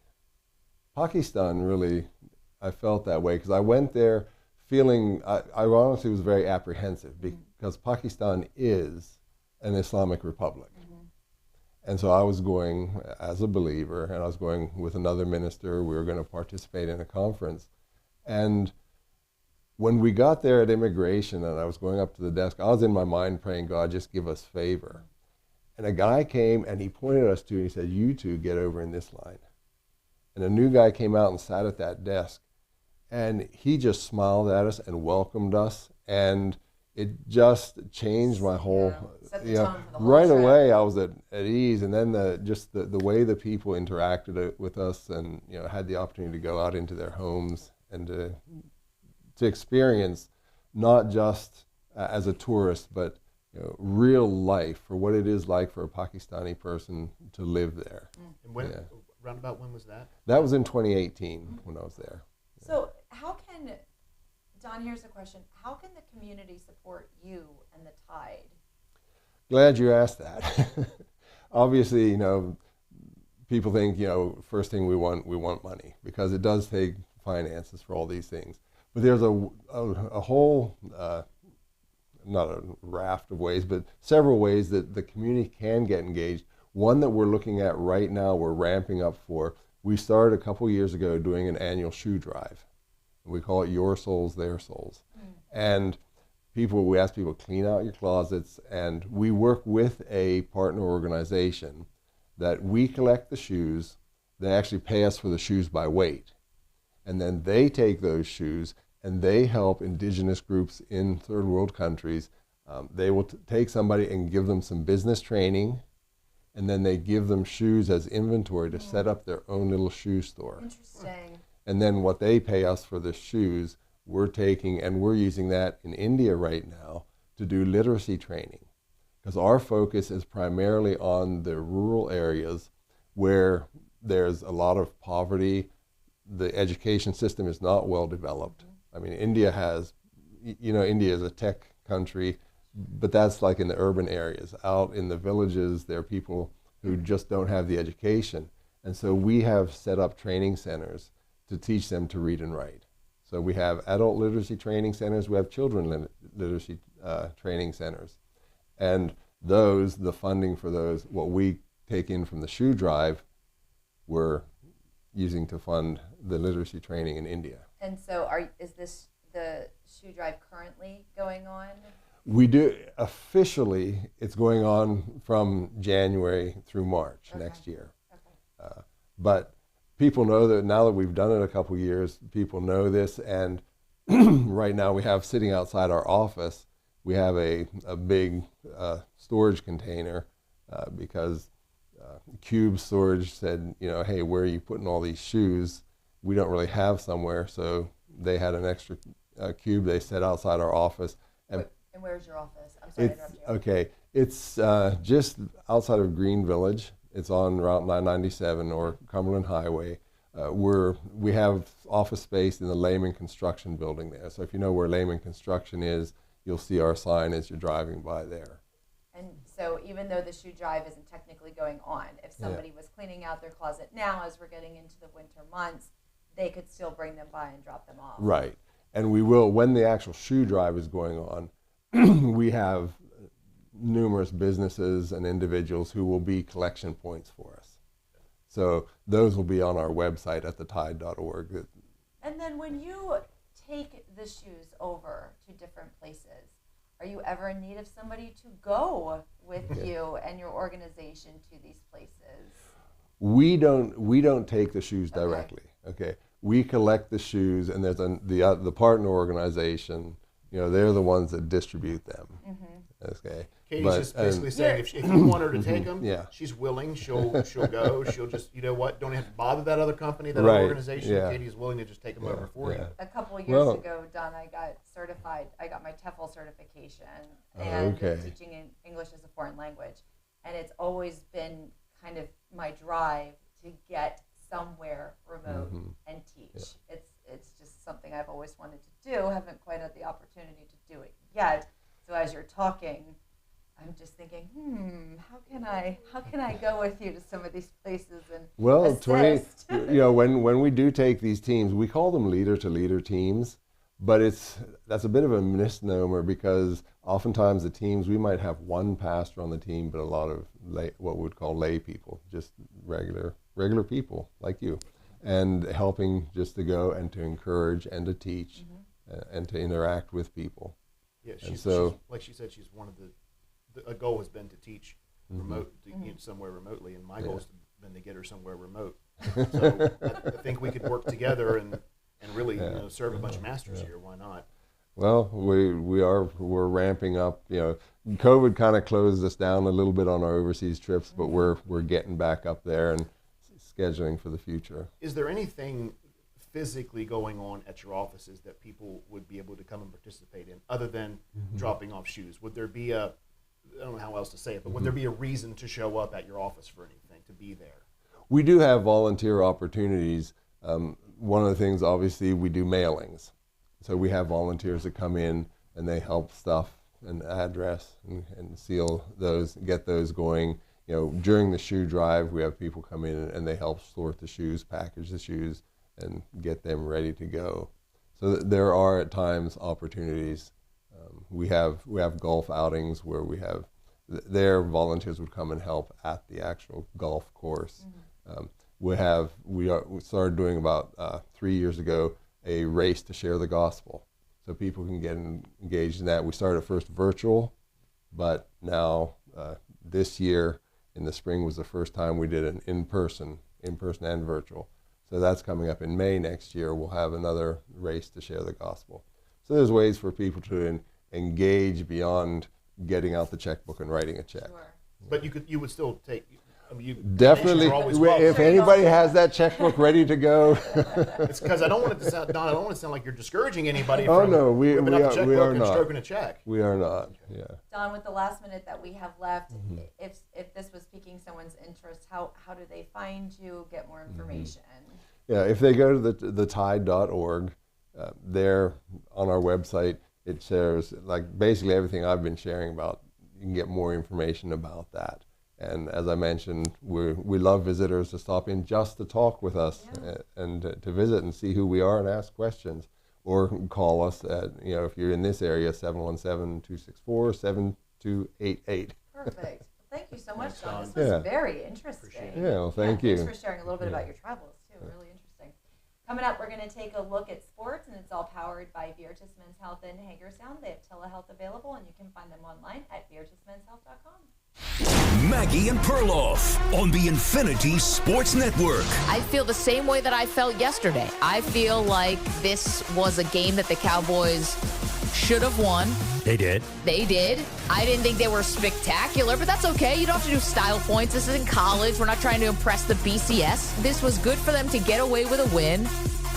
Pakistan really, I felt that way because I went there feeling, I honestly was very apprehensive because Pakistan is an Islamic republic. And so I was going as a believer, and I was going with another minister. We were going to participate in a conference. And when we got there at immigration and I was going up to the desk, I was in my mind praying, God, just give us favor. And a guy came and he pointed us to, and he said, you two get over in this line. And a new guy came out and sat at that desk. And he just smiled at us and welcomed us. And it just changed my whole, right away I was at ease. And then the way the people interacted with us and, had the opportunity to go out into their homes and to experience not just as a tourist, but real life for what it is like for a Pakistani person to live there. And when, roundabout when was that? That was in 2018 when I was there. So how can, Don, here's a question. How can the community support you and the Tide? Glad you asked that. Obviously, people think, first thing we want money because it does take finances for all these things. But there's a whole, not a raft of ways, but several ways that the community can get engaged. One that we're looking at right now, we're ramping up for. We started a couple years ago doing an annual shoe drive. We call it Your Souls, Their Souls. And we ask people to clean out your closets, and we work with a partner organization that we collect the shoes. They actually pay us for the shoes by weight. And then they take those shoes and they help indigenous groups in third world countries. They will take somebody and give them some business training, and then they give them shoes as inventory to set up their own little shoe store. Interesting. And then what they pay us for the shoes, we're taking, and we're using that in India right now to do literacy training. Because our focus is primarily on the rural areas where there's a lot of poverty. The education system is not well developed. I mean, India is a tech country, but that's like in the urban areas. Out in the villages, there are people who just don't have the education. And so we have set up training centers to teach them to read and write. So we have adult literacy training centers, we have children literacy training centers. And the funding for those, what we take in from the shoe drive, we're using to fund the literacy training in India. And so is this the shoe drive currently going on? We do, officially, it's going on from January through March next year. Okay. But people know that now that we've done it a couple years, people know this, and right now we have sitting outside our office, we have a big storage container because Cube Storage said, hey, where are you putting all these shoes? We don't really have somewhere, so they had an extra cube they set outside our office. And where's your office? I'm sorry to interrupt you. Okay, it's just outside of Green Village. It's on Route 997 or Cumberland Highway. We have office space in the Lehman Construction building there. So if you know where Lehman Construction is, you'll see our sign as you're driving by there. And so even though the shoe drive isn't technically going on, if somebody was cleaning out their closet now as we're getting into the winter months, they could still bring them by and drop them off. Right. And we will, when the actual shoe drive is going on, we have numerous businesses and individuals who will be collection points for us. So those will be on our website at thetide.org. And then when you take the shoes over to different places, are you ever in need of somebody to go with you and your organization to these places? We don't take the shoes directly. Okay. We collect the shoes, and there's the partner organization. They're the ones that distribute them. Okay. Katie's just basically saying if you want her to take them, she's willing. She'll go. She'll just don't have to bother that other company, that other organization. Yeah. Katie's willing to just take them over for you. A couple of years ago, Don, I got certified. I got my TEFL certification and teaching English as a foreign language, and it's always been kind of my drive to get somewhere remote and teach. It's just something I've always wanted to do. Haven't quite had the opportunity to do it yet. So as you're talking, I'm just thinking, how can I go with you to some of these places and assist? When we do take these teams, we call them leader-to-leader teams, but that's a bit of a misnomer because oftentimes the teams, we might have one pastor on the team, but a lot of what we would call lay people, just regular people like you, and helping just to go and to encourage and to teach and to interact with people. Yeah, she's like she said, she's one of a goal has been to teach remote, somewhere remotely, and my goal has been to get her somewhere remote. So I think we could work together and really serve a bunch of masters here. Why not? Well, we're ramping up. COVID kind of closed us down a little bit on our overseas trips, but we're getting back up there and scheduling for the future. Is there anything physically going on at your offices that people would be able to come and participate in other than dropping off shoes? Would there be I don't know how else to say it, but would there be a reason to show up at your office for anything, to be there? We do have volunteer opportunities. One of the things, obviously, we do mailings. So we have volunteers that come in and they help stuff and address and seal those, get those going. During the shoe drive, we have people come in and they help sort the shoes, package the shoes, and get them ready to go. So there are at times opportunities. We have golf outings where their volunteers would come and help at the actual golf course. We started doing about 3 years ago a race to share the gospel. So people can get engaged in that. We started first virtual, but now this year in the spring was the first time we did an in-person and virtual. So that's coming up in May next year. We'll have another race to share the gospel. So there's ways for people to engage beyond getting out the checkbook and writing a check. Sure. But you would still take. Definitely, if anybody has that checkbook ready to go. It's because I don't want it to sound, Don, I don't want it to sound like you're discouraging anybody oh, from no, we whipping out the checkbook and not. stroking a check. We are not, yeah. Don, with the last minute that we have left, if this was piquing someone's interest, how do they find you, get more information? Yeah, if they go to the tide.org, there on our website, it shares like basically everything I've been sharing about. You can get more information about that. And as I mentioned, we love visitors to stop in just to talk with us and to visit and see who we are and ask questions. Or call us at, if you're in this area, 717-264-7288. Perfect. Thank you so much, Don. This was very interesting. Yeah, well, thank you. Thanks for sharing a little bit about your travels, too. Really interesting. Coming up, we're going to take a look at sports, and it's all powered by Beatrice Men's Health in Hagerstown. They have telehealth available, and you can find them online at beatricemenshealth.com. Maggie and Perloff on the Infinity Sports Network. I feel the same way that I felt yesterday. I feel like this was a game that the Cowboys should have won. They did. They did. I didn't think they were spectacular, but that's okay. You don't have to do style points. This isn't college. We're not trying to impress the BCS. This was good for them to get away with a win.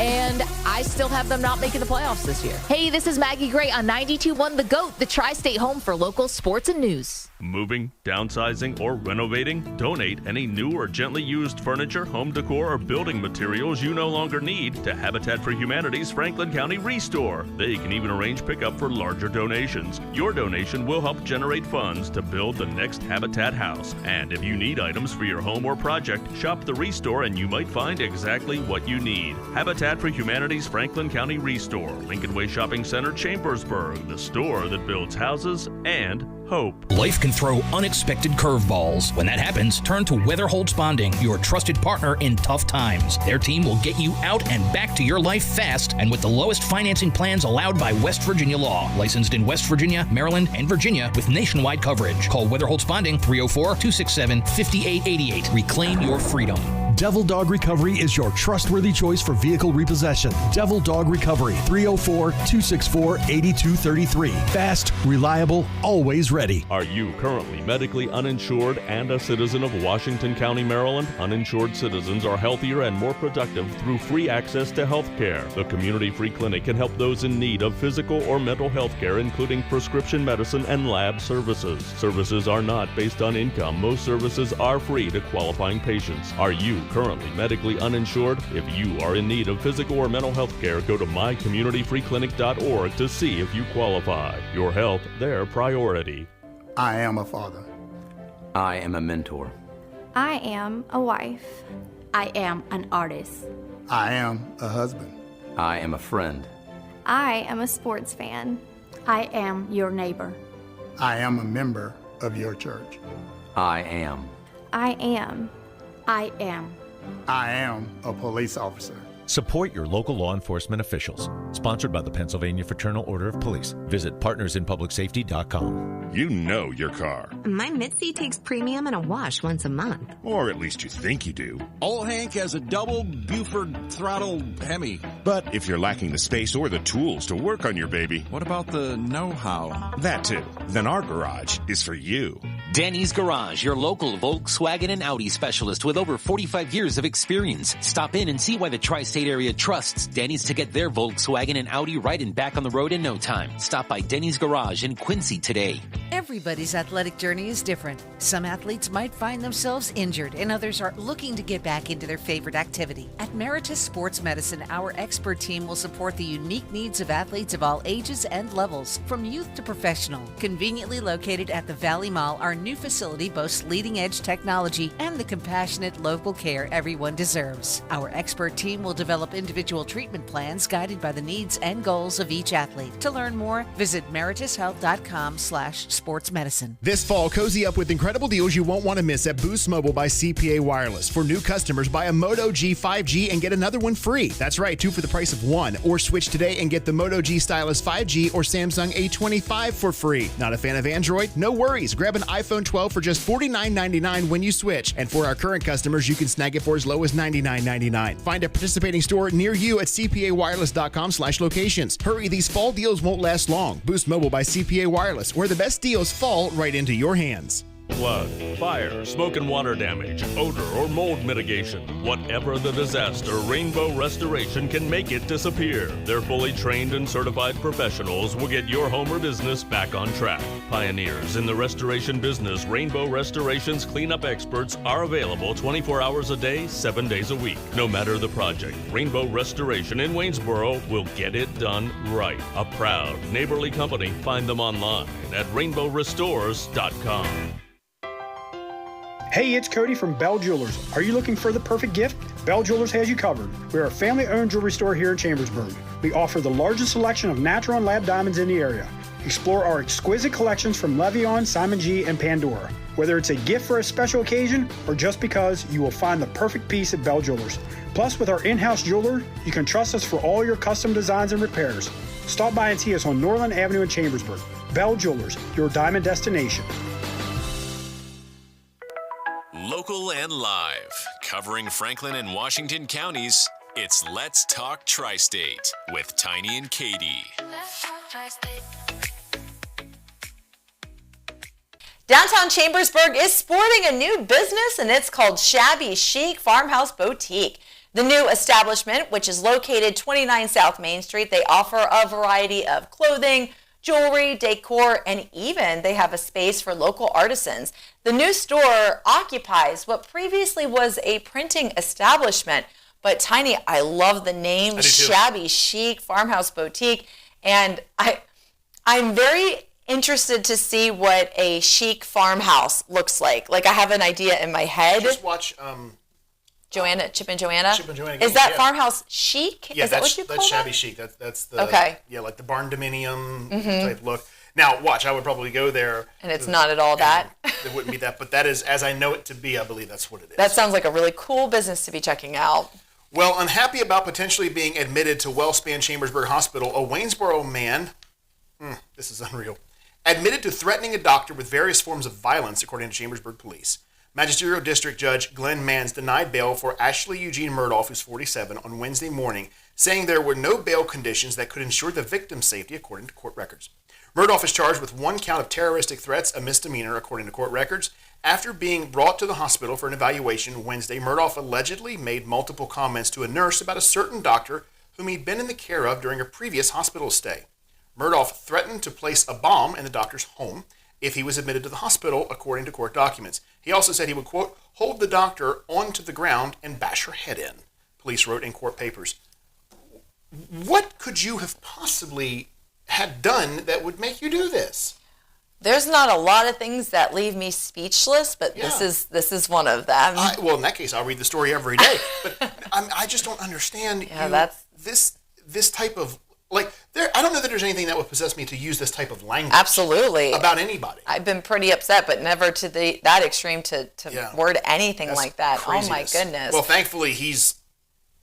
And I still have them not making the playoffs this year. Hey, this is Maggie Gray on 92.1 The GOAT, the Tri-State home for local sports and news. Moving, downsizing, or renovating? Donate any new or gently used furniture, home decor, or building materials you no longer need to Habitat for Humanity's Franklin County Restore. They can even arrange pickup for larger donations. Your donation will help generate funds to build the next Habitat house. And if you need items for your home or project, shop the Restore and you might find exactly what you need. Habitat for Humanity's Franklin County Restore, Lincoln Way Shopping Center, Chambersburg, the store that builds houses and hope. Life can throw unexpected curveballs. When that happens, turn to Weatherholtz Bonding, your trusted partner in tough times. Their team will get you out and back to your life fast and with the lowest financing plans allowed by West Virginia law. Licensed in West Virginia, Maryland, and Virginia with nationwide coverage. Call Weatherholtz Bonding 304-267-5888. Reclaim your freedom. Devil Dog Recovery is your trustworthy choice for vehicle repossession. Devil Dog Recovery, 304-264-8233. Fast, reliable, always ready. Are you currently medically uninsured and a citizen of Washington County, Maryland? Uninsured citizens are healthier and more productive through free access to health care. The Community Free Clinic can help those in need of physical or mental health care, including prescription medicine and lab services. Services are not based on income. Most services are free to qualifying patients. Are you currently medically uninsured? If you are in need of physical or mental health care, go to mycommunityfreeclinic.org to see if you qualify. Your health, their priority. I am a father. I am a mentor. I am a wife. I am an artist. I am a husband. I am a friend. I am a sports fan. I am your neighbor. I am a member of your church. I am. I am. I am. I am a police officer. Support your local law enforcement officials. Sponsored by the Pennsylvania Fraternal Order of Police. Visit partnersinpublicsafety.com. You know your car. My Mitzi takes premium and a wash once a month. Or at least you think you do. Old Hank has a double Buford throttle Hemi. But if you're lacking the space or the tools to work on your baby... What about the know-how? That too. Then our garage is for you. Danny's Garage, your local Volkswagen and Audi specialist with over 45 years of experience. Stop in and see why the Tri-State area trusts Danny's to get their Volkswagen and Audi right and back on the road in no time. Stop by Danny's Garage in Quincy today. Everybody's athletic journey is different. Some athletes might find themselves injured and others are looking to get back into their favorite activity. At Meritus Sports Medicine, our expert team will support the unique needs of athletes of all ages and levels, from youth to professional. Conveniently located at the Valley Mall, our new facility boasts leading-edge technology and the compassionate local care everyone deserves. Our expert team will develop individual treatment plans guided by the needs and goals of each athlete. To learn more, visit meritushealth.com/sportsmedicine. This fall, cozy up with incredible deals you won't want to miss at Boost Mobile by CPA Wireless. For new customers, buy a Moto G 5G and get another one free. That's right, 2 for the price of 1. Or switch today and get the Moto G Stylus 5G or Samsung A25 for free. Not a fan of Android? No worries. Grab an iPhone 12 for just $49.99 when you switch. And for our current customers, you can snag it for as low as $99.99. Find a participating store near you at cpawireless.com/locations. Hurry, these fall deals won't last long. Boost Mobile by CPA Wireless, where the best deals fall right into your hands. Flood, fire, smoke and water damage, odor or mold mitigation. Whatever the disaster, Rainbow Restoration can make it disappear. Their fully trained and certified professionals will get your home or business back on track. Pioneers in the restoration business, Rainbow Restoration's cleanup experts are available 24 hours a day, 7 days a week. No matter the project, Rainbow Restoration in Waynesboro will get it done right. A proud neighborly company. Find them online at rainbowrestores.com. Hey, it's Cody from Bell Jewelers. Are you looking for the perfect gift? Bell Jewelers has you covered. We are a family-owned jewelry store here in Chambersburg. We offer the largest selection of natural and lab diamonds in the area. Explore our exquisite collections from Levion, Simon G, and Pandora. Whether it's a gift for a special occasion or just because, you will find the perfect piece at Bell Jewelers. Plus, with our in-house jeweler, you can trust us for all your custom designs and repairs. Stop by and see us on Norland Avenue in Chambersburg. Bell Jewelers, your diamond destination. Local and live, covering Franklin and Washington counties, it's Let's Talk Tri-State with Tiny and Katie. Downtown Chambersburg is sporting a new business, and it's called Shabby Chic Farmhouse Boutique. The new establishment, which is located 29 South Main Street, they offer a variety of clothing, jewelry, decor, and even they have a space for local artisans. The new store occupies what previously was a printing establishment. But Tiny, I love the name Shabby Chic Farmhouse Boutique, and I'm very interested to see what a chic farmhouse looks like. Like, I have an idea in my head. Just watch Joanna, Chip and Joanna. Chip and Joanna. Is that farmhouse chic? Yeah, is that what you call that's that? Shabby Chic. That's the like the barn dominium type look. Now, watch, I would probably go there. And it's not at all that. It wouldn't be that, but that is, as I know it to be, I believe that's what it is. That sounds like a really cool business to be checking out. Well, unhappy about potentially being admitted to WellSpan Chambersburg Hospital, a Waynesboro man, this is unreal, admitted to threatening a doctor with various forms of violence, according to Chambersburg Police. Magisterial District Judge Glenn Manns denied bail for Ashley Eugene Murdoff, who's 47, on Wednesday morning, saying there were no bail conditions that could ensure the victim's safety, according to court records. Murdoff is charged with 1 count of terroristic threats, a misdemeanor, according to court records. After being brought to the hospital for an evaluation Wednesday, Murdoff allegedly made multiple comments to a nurse about a certain doctor whom he'd been in the care of during a previous hospital stay. Murdoff threatened to place a bomb in the doctor's home if he was admitted to the hospital, according to court documents. He also said he would, quote, hold the doctor onto the ground and bash her head in, police wrote in court papers. What could you have possibly had done that would make you do this? There's not a lot of things that leave me speechless, but this is one of them. Well, in that case, I'll read the story every day. But I just don't understand this type of, like, I don't know that there's anything that would possess me to use this type of language. Absolutely. About anybody. I've been pretty upset, but never to that extreme to word anything That's like that. Craziness. Oh, my goodness. Well, thankfully, he's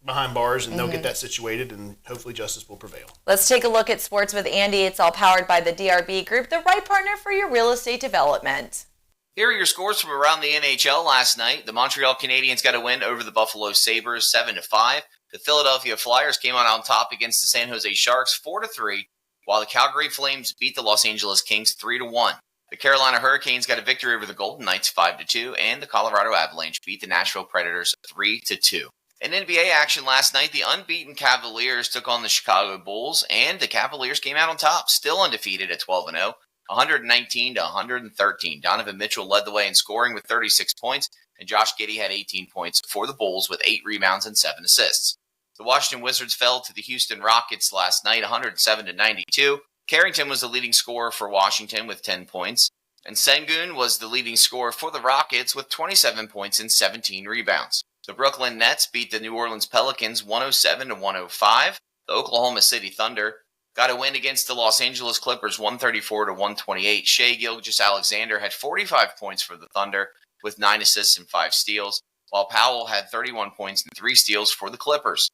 behind bars, and they'll get that situated, and hopefully justice will prevail. Let's take a look at sports with Andy. It's all powered by the DRB Group, the right partner for your real estate development. Here are your scores from around the NHL last night. The Montreal Canadiens got a win over the Buffalo Sabres 7-5. The Philadelphia Flyers came out on top against the San Jose Sharks 4-3, while the Calgary Flames beat the Los Angeles Kings 3-1. The Carolina Hurricanes got a victory over the Golden Knights 5-2, and the Colorado Avalanche beat the Nashville Predators 3-2. In NBA action last night, the unbeaten Cavaliers took on the Chicago Bulls, and the Cavaliers came out on top, still undefeated at 12-0, 119-113. Donovan Mitchell led the way in scoring with 36 points, and Josh Giddey had 18 points for the Bulls with 8 rebounds and 7 assists. The Washington Wizards fell to the Houston Rockets last night, 107-92. Carrington was the leading scorer for Washington with 10 points. And Sengun was the leading scorer for the Rockets with 27 points and 17 rebounds. The Brooklyn Nets beat the New Orleans Pelicans 107-105. The Oklahoma City Thunder got a win against the Los Angeles Clippers 134-128. Shai Gilgeous-Alexander had 45 points for the Thunder with 9 assists and 5 steals, while Powell had 31 points and 3 steals for the Clippers.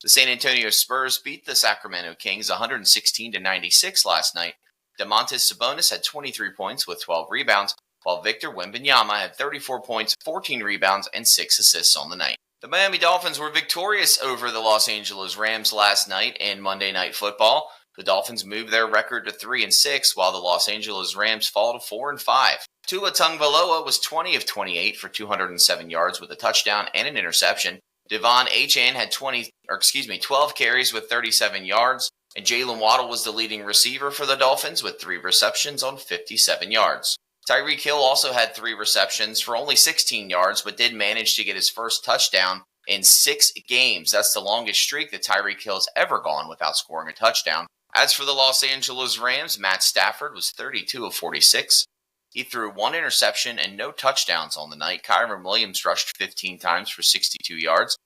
The San Antonio Spurs beat the Sacramento Kings 116-96 last night. Domantas Sabonis had 23 points with 12 rebounds, while Victor Wembanyama had 34 points, 14 rebounds, and 6 assists on the night. The Miami Dolphins were victorious over the Los Angeles Rams last night in Monday Night Football. The Dolphins moved their record to 3-6, while the Los Angeles Rams fall to 4-5. Tua Tagovailoa was 20 of 28 for 207 yards with a touchdown and an interception. Devon Achane had 12 carries with 37 yards, and Jalen Waddle was the leading receiver for the Dolphins with 3 receptions on 57 yards. Tyreek Hill also had 3 receptions for only 16 yards, but did manage to get his first touchdown in 6 games. That's the longest streak that Tyreek Hill has ever gone without scoring a touchdown. As for the Los Angeles Rams, Matt Stafford was 32 of 46. He threw 1 interception and no touchdowns on the night. Kyren Williams rushed 15 times for 62 yards.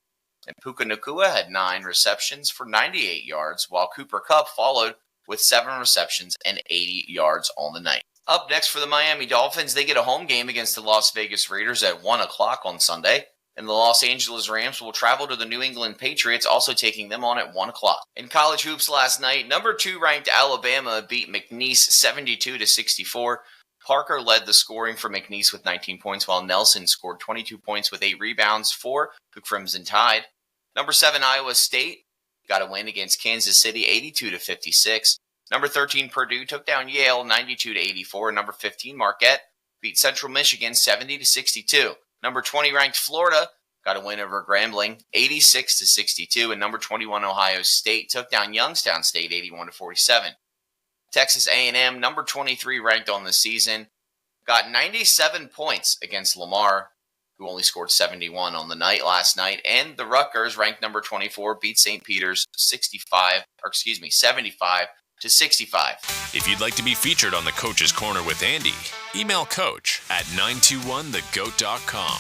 And Puka Nacua had 9 receptions for 98 yards, while Cooper Kupp followed with 7 receptions and 80 yards on the night. Up next for the Miami Dolphins, they get a home game against the Las Vegas Raiders at 1 o'clock on Sunday. And the Los Angeles Rams will travel to the New England Patriots, also taking them on at 1 o'clock. In college hoops last night, number 2 ranked Alabama beat McNeese 72-64. Parker led the scoring for McNeese with 19 points, while Nelson scored 22 points with 8 rebounds for the Crimson Tide. Number 7 Iowa State got a win against Kansas City 82-56. Number 13 Purdue took down Yale 92-84. Number 15 Marquette beat Central Michigan 70-62. Number 20 ranked Florida got a win over Grambling 86-62. And number 21 Ohio State took down Youngstown State 81-47. Texas A&M, number 23 ranked on the season, got 97 points against Lamar, who only scored 71 on the night last night. And the Rutgers, ranked number 24, beat St. Peter's 75-65. If you'd like to be featured on the Coach's Corner with Andy, email coach at 921thegoat.com.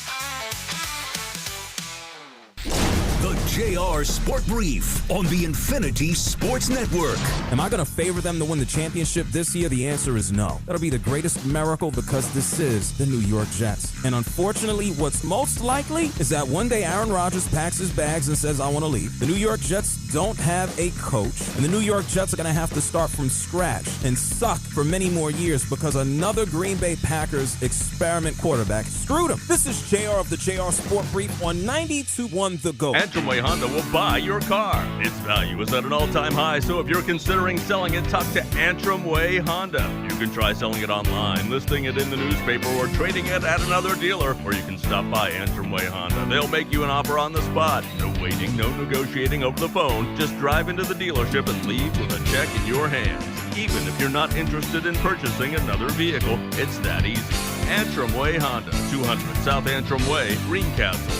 The JR Sport Brief on the Infinity Sports Network. Am I going to favor them to win the championship this year? The answer is no. That'll be the greatest miracle because this is the New York Jets. And unfortunately, what's most likely is that one day Aaron Rodgers packs his bags and says, I want to leave. The New York Jets don't have a coach, and the New York Jets are going to have to start from scratch and suck for many more years because another Green Bay Packers experiment quarterback screwed them. This is JR of the JR Sport Brief on 92.1 The GOAT. Antrim Way Honda will buy your car. Its value is at an all-time high, so if you're considering selling it, talk to Antrim Way Honda. You can try selling it online, listing it in the newspaper, or trading it at another dealer, or you can stop by Antrim Way Honda. They'll make you an offer on the spot. No waiting, no negotiating over the phone. Just drive into the dealership and leave with a check in your hands. Even if you're not interested in purchasing another vehicle, it's that easy. Antrim Way Honda, 200 South Antrim Way, Greencastle.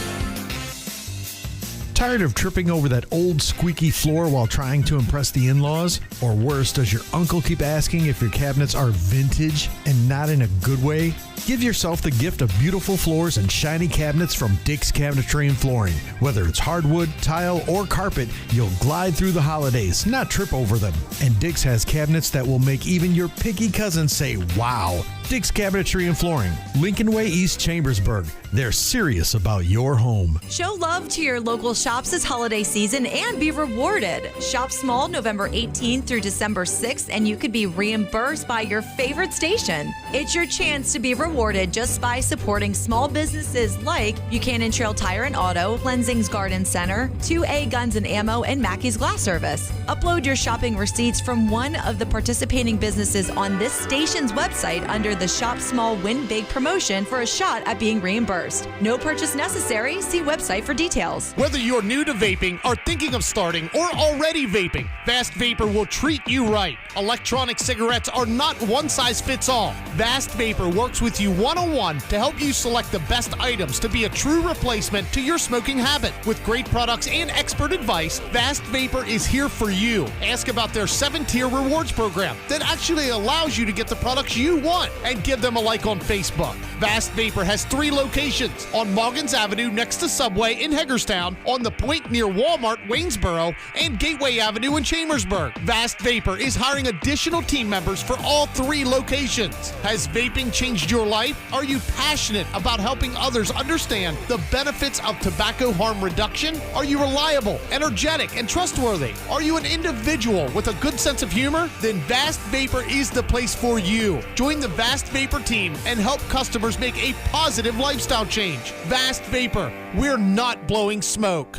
Tired of tripping over that old squeaky floor while trying to impress the in-laws? Or worse, does your uncle keep asking if your cabinets are vintage and not in a good way? Give yourself the gift of beautiful floors and shiny cabinets from Dick's Cabinetry and Flooring. Whether it's hardwood, tile, or carpet, you'll glide through the holidays, not trip over them. And Dick's has cabinets that will make even your picky cousins say, wow. Dick's Cabinetry and Flooring, Lincoln Way, East Chambersburg. They're serious about your home. Show love to your local shops this holiday season and be rewarded. Shop small November 18th through December 6th, and you could be reimbursed by your favorite station. It's your chance to be rewarded just by supporting small businesses like Buchanan Trail Tire and Auto, Lensing's Garden Center, 2A Guns and Ammo, and Mackey's Glass Service. Upload your shopping receipts from one of the participating businesses on this station's website under the Shop Small Win Big promotion for a shot at being reimbursed. No purchase necessary. See website for details. Whether you're new to vaping, are thinking of starting, or already vaping, Vast Vapor will treat you right. Electronic cigarettes are not one size fits all. Vast Vapor works with you one-on-one to help you select the best items to be a true replacement to your smoking habit. With great products and expert advice, Vast Vapor is here for you. Ask about their 7-tier rewards program that actually allows you to get the products you want. and give them a like on Facebook. Vast Vapor has 3 locations on Moggins Avenue next to Subway in Hagerstown, on the Point near Walmart, Waynesboro, and Gateway Avenue in Chambersburg. Vast Vapor is hiring additional team members for all 3 locations. Has vaping changed your life? Are you passionate about helping others understand the benefits of tobacco harm reduction? Are you reliable, energetic, and trustworthy? Are you an individual with a good sense of humor? Then Vast Vapor is the place for you. Join the Vast Vapor team and help customers make a positive lifestyle change. Vast Vapor, we're not blowing smoke.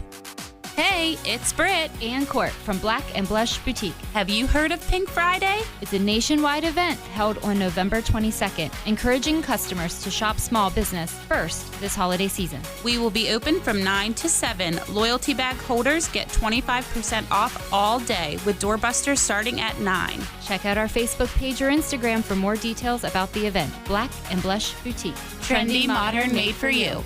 Hey, it's Britt and Court from Black & Blush Boutique. Have you heard of Pink Friday? It's a nationwide event held on November 22nd, encouraging customers to shop small business first this holiday season. We will be open from 9 to 7. Loyalty bag holders get 25% off all day with doorbusters starting at 9. Check out our Facebook page or Instagram for more details about the event. Black & Blush Boutique. Trendy, modern, made for you.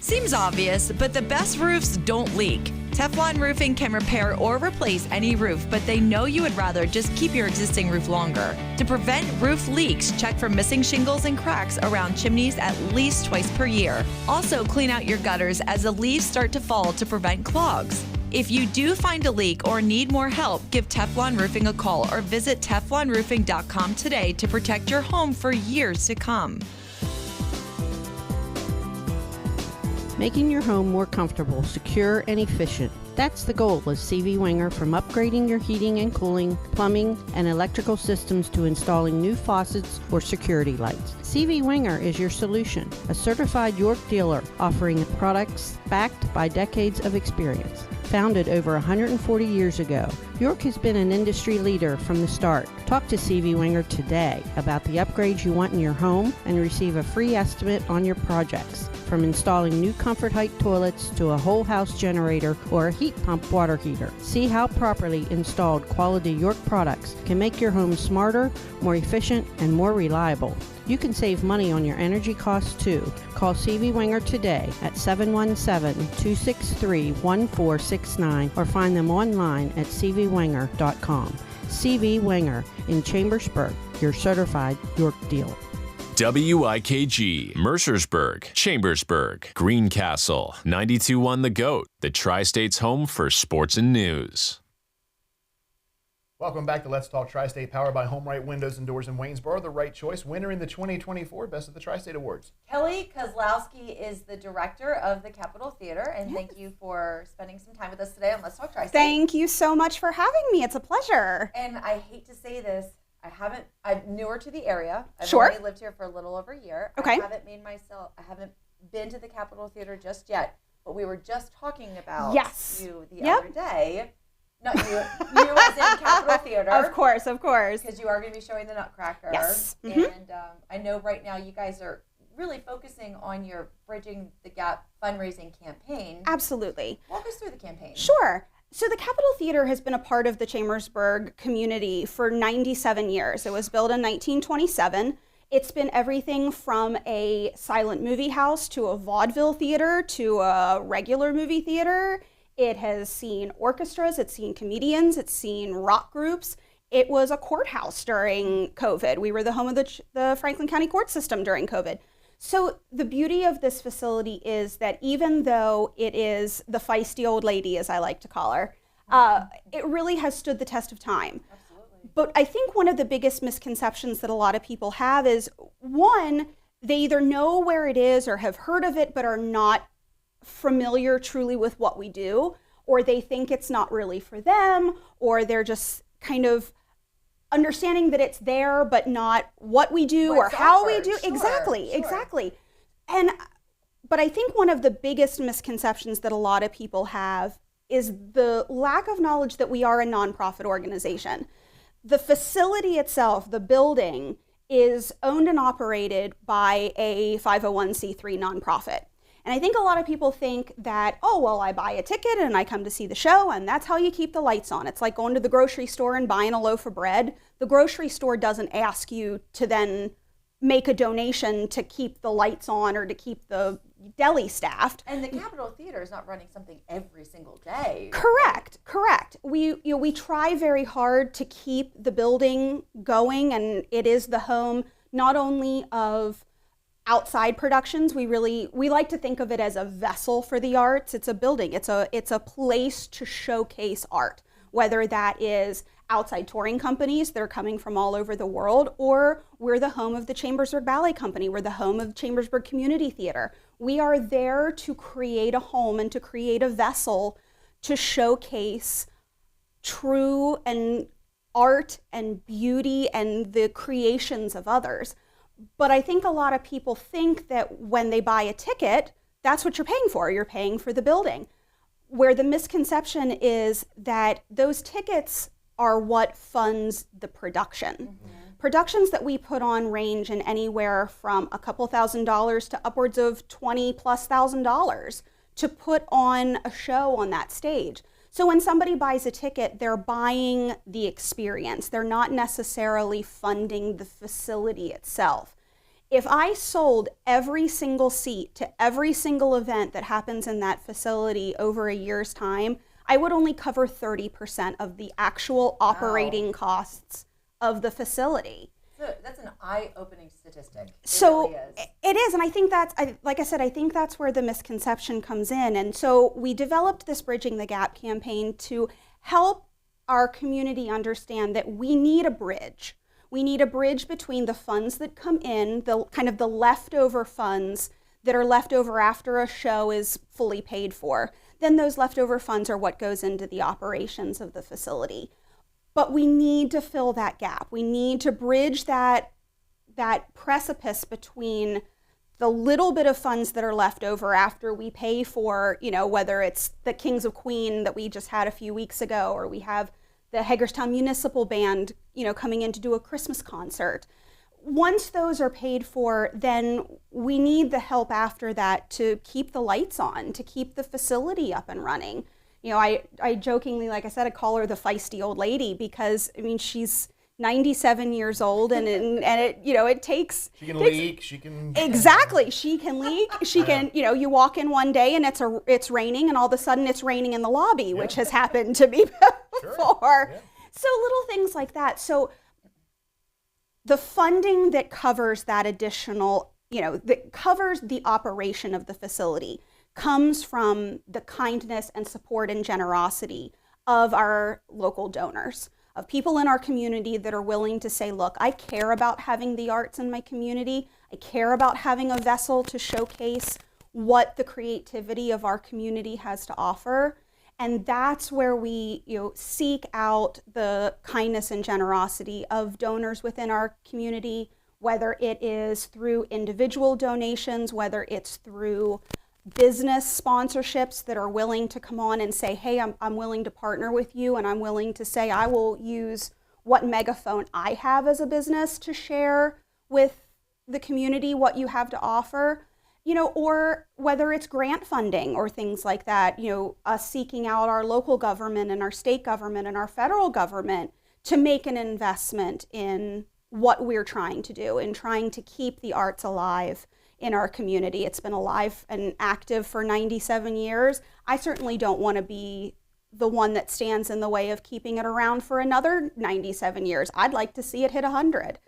Seems obvious, but the best roofs don't leak. Teflon Roofing can repair or replace any roof, but they know you would rather just keep your existing roof longer. To prevent roof leaks, check for missing shingles and cracks around chimneys at least twice per year. Also, clean out your gutters as the leaves start to fall to prevent clogs. If you do find a leak or need more help, give Teflon Roofing a call or visit teflonroofing.com today to protect your home for years to come. Making your home more comfortable, secure, and efficient. That's the goal of CV Winger, from upgrading your heating and cooling, plumbing, and electrical systems to installing new faucets or security lights. CV Winger is your solution, a certified York dealer offering products backed by decades of experience. Founded over 140 years ago, York has been an industry leader from the start. Talk to CV Winger today about the upgrades you want in your home and receive a free estimate on your projects. From installing new Comfort Height toilets to a whole house generator or a heat pump water heater. See how properly installed quality York products can make your home smarter, more efficient, and more reliable. You can save money on your energy costs too. Call CV Winger today at 717-263-1469 or find them online at cvwinger.com. CV Winger in Chambersburg, your certified York dealer. WIKG, Mercersburg, Chambersburg, Greencastle, 92.1 The Goat, the Tri-State's home for sports and news. Welcome back to Let's Talk Tri-State, powered by Home Right Windows and Doors in Waynesboro. The right choice, winner in the 2024 Best of the Tri-State Awards. Kelly Kozlowski is the director of the Capitol Theater, and thank you for spending some time with us today on Let's Talk Tri-State. Thank you so much for having me. It's a pleasure. And I hate to say this, I'm newer to the area. I've Sure. only lived here for a little over a year. Okay. I haven't been to the Capitol Theater just yet, but we were just talking about you the other day. Not you, you as in Capitol Theater. Of course. Because you are going to be showing the Nutcracker. Yes. And I know right now you guys are really focusing on your Bridging the Gap fundraising campaign. Absolutely. Walk us through the campaign. Sure. So the Capitol Theater has been a part of the Chambersburg community for 97 years. It was built in 1927. It's been everything from a silent movie house to a vaudeville theater to a regular movie theater. It has seen orchestras, it's seen comedians, it's seen rock groups. It was a courthouse during COVID. We were the home of the Franklin County court system during COVID. So the beauty of this facility is that even though it is the feisty old lady, as I like to call her, it really has stood the test of time. Absolutely. But I think one of the biggest misconceptions that a lot of people have is, one, they either know where it is or have heard of it but are not familiar truly with what we do, or they think it's not really for them, or they're just kind of understanding that it's there but not what we do or how we do. Exactly. But I think one of the biggest misconceptions that a lot of people have is the lack of knowledge that we are a nonprofit organization. The facility itself, the building, is owned and operated by a 501c3 nonprofit. And I think a lot of people think that, oh, well, I buy a ticket and I come to see the show and that's how you keep the lights on. It's like going to the grocery store and buying a loaf of bread. The grocery store doesn't ask you to then make a donation to keep the lights on or to keep the deli staffed. And the Capitol Theater is not running something every single day. Correct. We try very hard to keep the building going, and it is the home not only of outside productions. We like to think of it as a vessel for the arts. It's a building. It's a place to showcase art, whether that is outside touring companies that are coming from all over the world, or we're the home of the Chambersburg Ballet Company. We're the home of Chambersburg Community Theater. We are there to create a home and to create a vessel to showcase true and art and beauty and the creations of others. But I think a lot of people think that when they buy a ticket, that's what you're paying for. You're paying for the building. Where the misconception is that those tickets are what funds the production. Mm-hmm. Productions that we put on range in anywhere from a couple $1,000s to upwards of $20,000+ to put on a show on that stage. So when somebody buys a ticket, they're buying the experience. They're not necessarily funding the facility itself. If I sold every single seat to every single event that happens in that facility over a year's time, I would only cover 30% of the actual operating costs of the facility. So that's an eye-opening statistic. It is, and I think that's, like I said, I think that's where the misconception comes in. And so we developed this Bridging the Gap campaign to help our community understand that we need a bridge. We need a bridge between the funds that come in, the kind of the leftover funds that are left over after a show is fully paid for. Then those leftover funds are what goes into the operations of the facility. But we need to fill that gap. We need to bridge that precipice between the little bit of funds that are left over after we pay for, whether it's the Kings of Queen that we just had a few weeks ago, or we have the Hagerstown Municipal Band, coming in to do a Christmas concert. Once those are paid for, then we need the help after that to keep the lights on, to keep the facility up and running. I jokingly, like I said, I call her the feisty old lady because, she's 97 years old and it takes... She can leak, she can... Exactly, she can leak, she can, you walk in one day and it's raining and all of a sudden it's raining in the lobby, which has happened to me before. Yeah. So little things like that. So the funding that covers that additional, that covers the operation of the facility comes from the kindness and support and generosity of our local donors, of people in our community that are willing to say, look, I care about having the arts in my community. I care about having a vessel to showcase what the creativity of our community has to offer. And that's where we seek out the kindness and generosity of donors within our community, whether it is through individual donations, whether it's through business sponsorships that are willing to come on and say, hey, I'm willing to partner with you, and I'm willing to say I will use what megaphone I have as a business to share with the community what you have to offer. Or whether it's grant funding or things like that, us seeking out our local government and our state government and our federal government to make an investment in what we're trying to do and trying to keep the arts alive in our community. It's been alive and active for 97 years. I certainly don't want to be the one that stands in the way of keeping it around for another 97 years. I'd like to see it hit 100.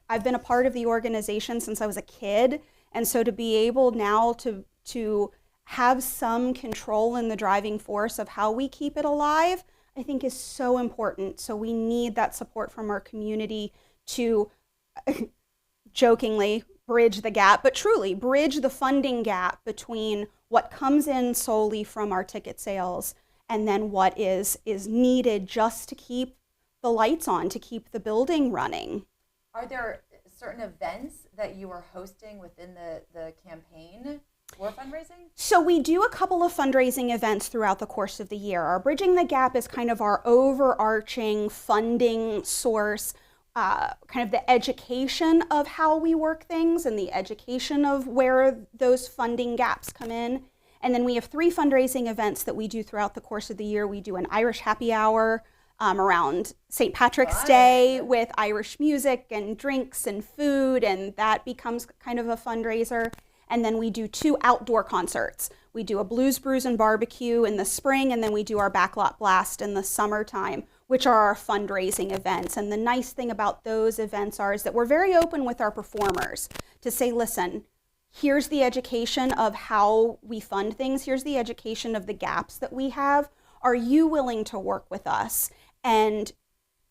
I've been a part of the organization since I was a kid. And so to be able now to have some control in the driving force of how we keep it alive, I think is so important. So we need that support from our community to, jokingly, bridge the gap, but truly bridge the funding gap between what comes in solely from our ticket sales and then what is needed just to keep the lights on, to keep the building running. Are there certain events that you are hosting within the campaign for fundraising? So we do a couple of fundraising events throughout the course of the year. Our Bridging the Gap is kind of our overarching funding source, kind of the education of how we work things and the education of where those funding gaps come in. And then we have 3 fundraising events that we do throughout the course of the year. We do an Irish happy hour around St. Patrick's Day with Irish music and drinks and food, and that becomes kind of a fundraiser. And then we do 2 outdoor concerts. We do a Blues, Brews, and Barbecue in the spring, and then we do our Backlot Blast in the summertime, which are our fundraising events. And the nice thing about those events is that we're very open with our performers to say, listen, here's the education of how we fund things. Here's the education of the gaps that we have. Are you willing to work with us and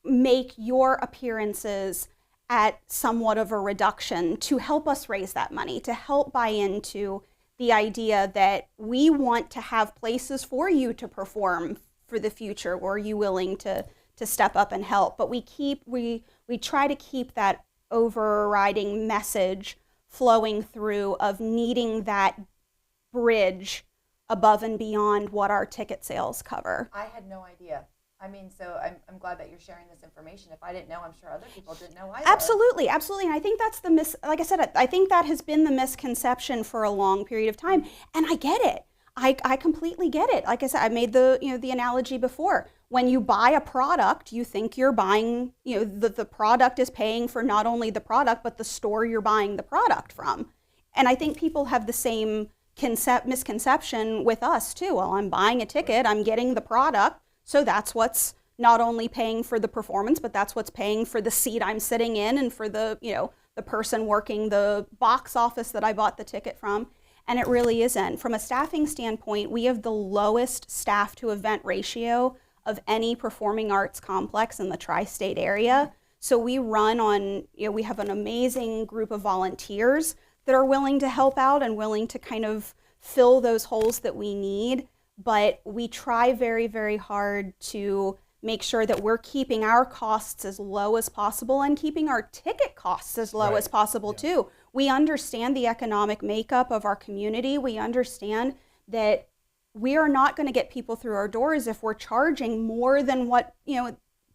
make your appearances at somewhat of a reduction to help us raise that money, to help buy into the idea that we want to have places for you to perform for the future? Or are you willing to step up and help? But we try to keep that overriding message flowing through of needing that bridge above and beyond what our ticket sales cover. I had no idea. I mean, so I'm glad that you're sharing this information. If I didn't know, I'm sure other people didn't know either. Absolutely, absolutely. And I think that's like I said, I think that has been the misconception for a long period of time. And I get it. I completely get it. Like I said, I made the analogy before. When you buy a product, you think you're buying, the product is paying for not only the product, but the store you're buying the product from. And I think people have the same misconception with us too. Well, I'm buying a ticket, I'm getting the product. So that's what's not only paying for the performance, but that's what's paying for the seat I'm sitting in and for the person working the box office that I bought the ticket from. And it really isn't. From a staffing standpoint, we have the lowest staff to event ratio of any performing arts complex in the tri-state area. So we run on, we have an amazing group of volunteers that are willing to help out and willing to kind of fill those holes that we need. But we try very, very hard to make sure that we're keeping our costs as low as possible and keeping our ticket costs as low as possible too. We understand the economic makeup of our community. We understand that we are not going to get people through our doors if we're charging more than what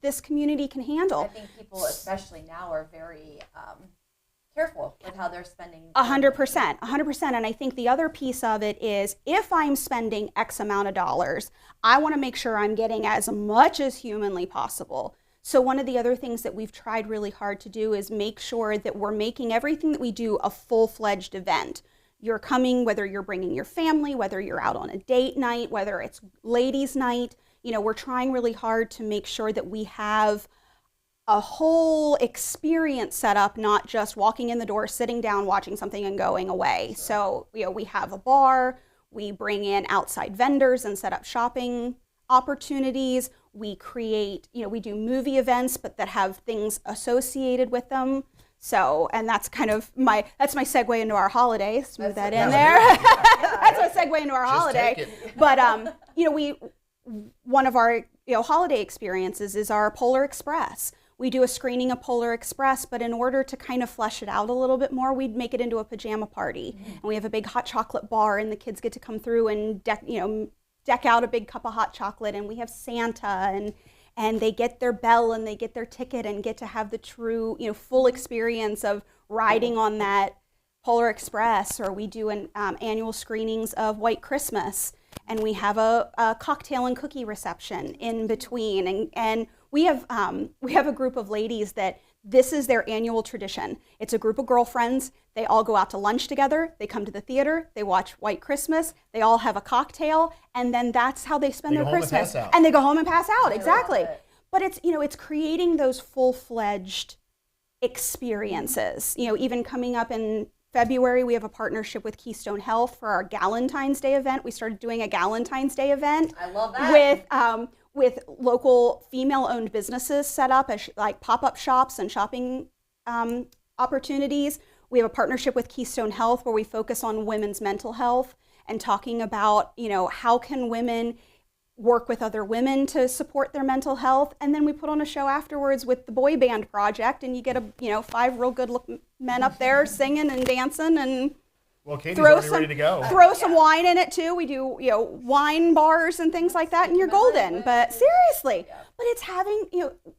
this community can handle. I think people, especially now, are very careful with how they're spending. 100%. And I think the other piece of it is, if I'm spending X amount of dollars, I want to make sure I'm getting as much as humanly possible. So one of the other things that we've tried really hard to do is make sure that we're making everything that we do a full-fledged event. You're coming, whether you're bringing your family, whether you're out on a date night, whether it's ladies' night, we're trying really hard to make sure that we have a whole experience set up, not just walking in the door, sitting down, watching something and going away. So, we have a bar, we bring in outside vendors and set up shopping opportunities. We create, we do movie events, but that have things associated with them. So, and that's kind of my segue into our holiday. Smooth that in there. That's my segue into our holiday. But, one of our, holiday experiences is our Polar Express. We do a screening of Polar Express, but in order to kind of flesh it out a little bit more, we'd make it into a pajama party. Mm-hmm. And we have a big hot chocolate bar, and the kids get to come through and deck out a big cup of hot chocolate, and we have Santa, and they get their bell and they get their ticket and get to have the true, full experience of riding on that Polar Express. Or we do an annual screenings of White Christmas, and we have a cocktail and cookie reception in between, and we have a group of ladies that this is their annual tradition. It's a group of girlfriends. They all go out to lunch together. They come to the theater. They watch White Christmas. They all have a cocktail, and then that's how they spend their Christmas. And they go home and pass out. Exactly. But it's creating those full-fledged experiences. Even coming up in February, we have a partnership with Keystone Health for our Galentine's Day event. We started doing a Galentine's Day event. I love that. With local female-owned businesses set up as like pop-up shops and shopping opportunities. We have a partnership with Keystone Health where we focus on women's mental health and talking about, how can women work with other women to support their mental health. And then we put on a show afterwards with the Boy Band Project, and you get 5 real good men up there singing and dancing, and well, Katie's already ready to go. Throw some wine in it too. We do, wine bars and things like that, and you're golden. But seriously, but it's having,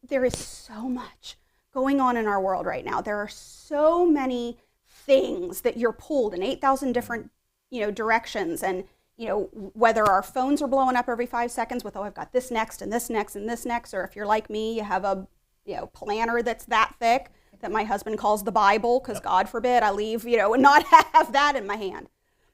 there is so much going on in our world right now. There are so many things that you're pulled in 8,000 different, directions, and whether our phones are blowing up every 5 seconds with, I've got this next and this next and this next, or if you're like me, you have a, planner that's that thick that my husband calls the Bible, because God forbid I leave, and not have that in my hand.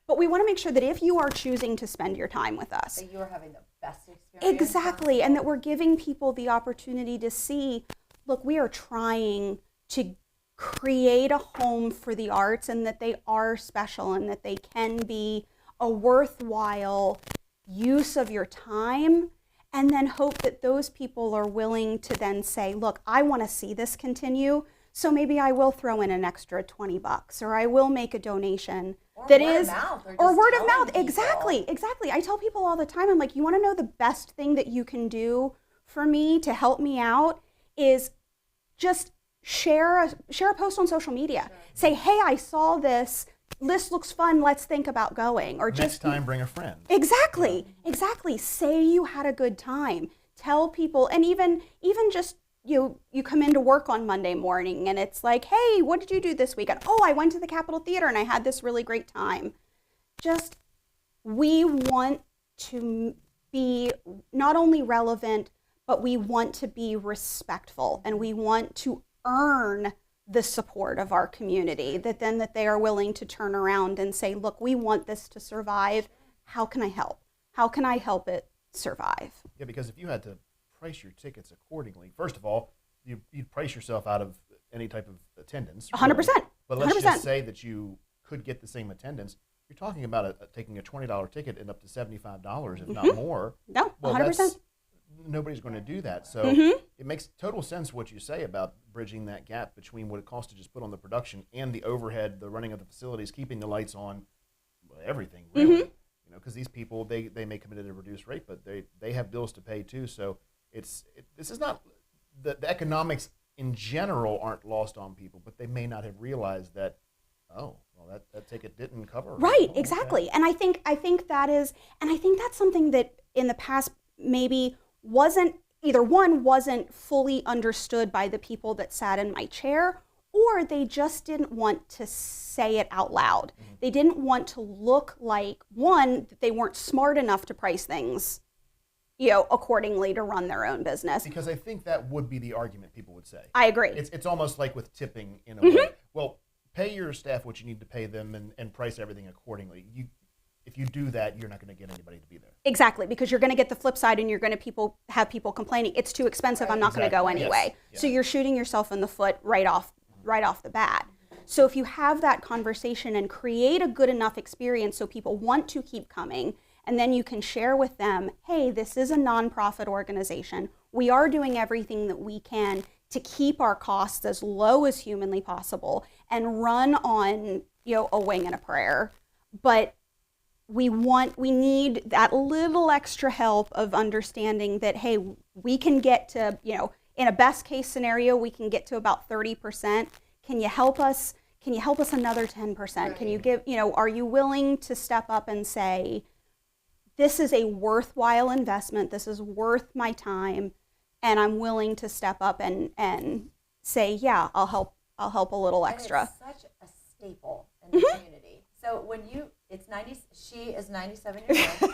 But we want to make sure that if you are choosing to spend your time with us, that you are having the best experience. Exactly, and that we're giving people the opportunity to see, look, we are trying to create a home for the arts, and that they are special, and that they can be a worthwhile use of your time, and then hope that those people are willing to then say, look, I want to see this continue, so maybe I will throw in an extra $20, or I will make a donation. Or that word is, of mouth, or word of mouth. people. Exactly. I tell people all the time, I'm like, you want to know the best thing that you can do for me to help me out is just share a post on social media. Sure. Say, hey, I saw this. This looks fun. Let's think about going. Or Next just time, bring a friend. Exactly. Say you had a good time. Tell people, and even just you come into work on Monday morning and it's like, hey, what did you do this weekend? Oh, I went to the Capitol Theater and I had this really great time. Just, we want to be not only relevant, but we want to be respectful, and we want to earn the support of our community, that they are willing to turn around and say, look, we want this to survive. How can I help? How can I help it survive? Yeah, because if you had to price your tickets accordingly, first of all, you'd price yourself out of any type of attendance. 100%. Really. But let's 100%. just say that you could get the same attendance. You're talking about taking a $20 ticket and up to $75, if not more. No, well, 100%. Nobody's going to do that. So it makes total sense what you say about bridging that gap between what it costs to just put on the production and the overhead, the running of the facilities, keeping the lights on, everything, really. Because these people, they may come in at a reduced rate, but they have bills to pay too. So this is not, the economics in general aren't lost on people, but they may not have realized that, that ticket didn't cover. Right, exactly. Okay. And I think that is, and I think that's something that in the past maybe wasn't fully understood by the people that sat in my chair, or they just didn't want to say it out loud. They didn't want to look like, one, that they weren't smart enough to price things, accordingly to run their own business. Because I think that would be the argument people would say. I agree. It's almost like with tipping in a way. Well, pay your staff what you need to pay them and price everything accordingly. If you do that, you're not going to get anybody to be there. Exactly, because you're going to get the flip side, and you're going to have people complaining, it's too expensive, right. I'm not going to go anyway. Yes. So you're shooting yourself in the foot right off the bat. So if you have that conversation and create a good enough experience so people want to keep coming, and then you can share with them, hey, this is a nonprofit organization. We are doing everything that we can to keep our costs as low as humanly possible and run on, a wing and a prayer. But we need that little extra help of understanding that, hey, we can get to, in a best case scenario, we can get to about 30%. Can you help us? Can you help us another 10%? Right. Can you give, are you willing to step up and say, this is a worthwhile investment, this is worth my time, and I'm willing to step up and say, yeah, I'll help a little extra. And it's such a staple in the community. So when she is 97 years old.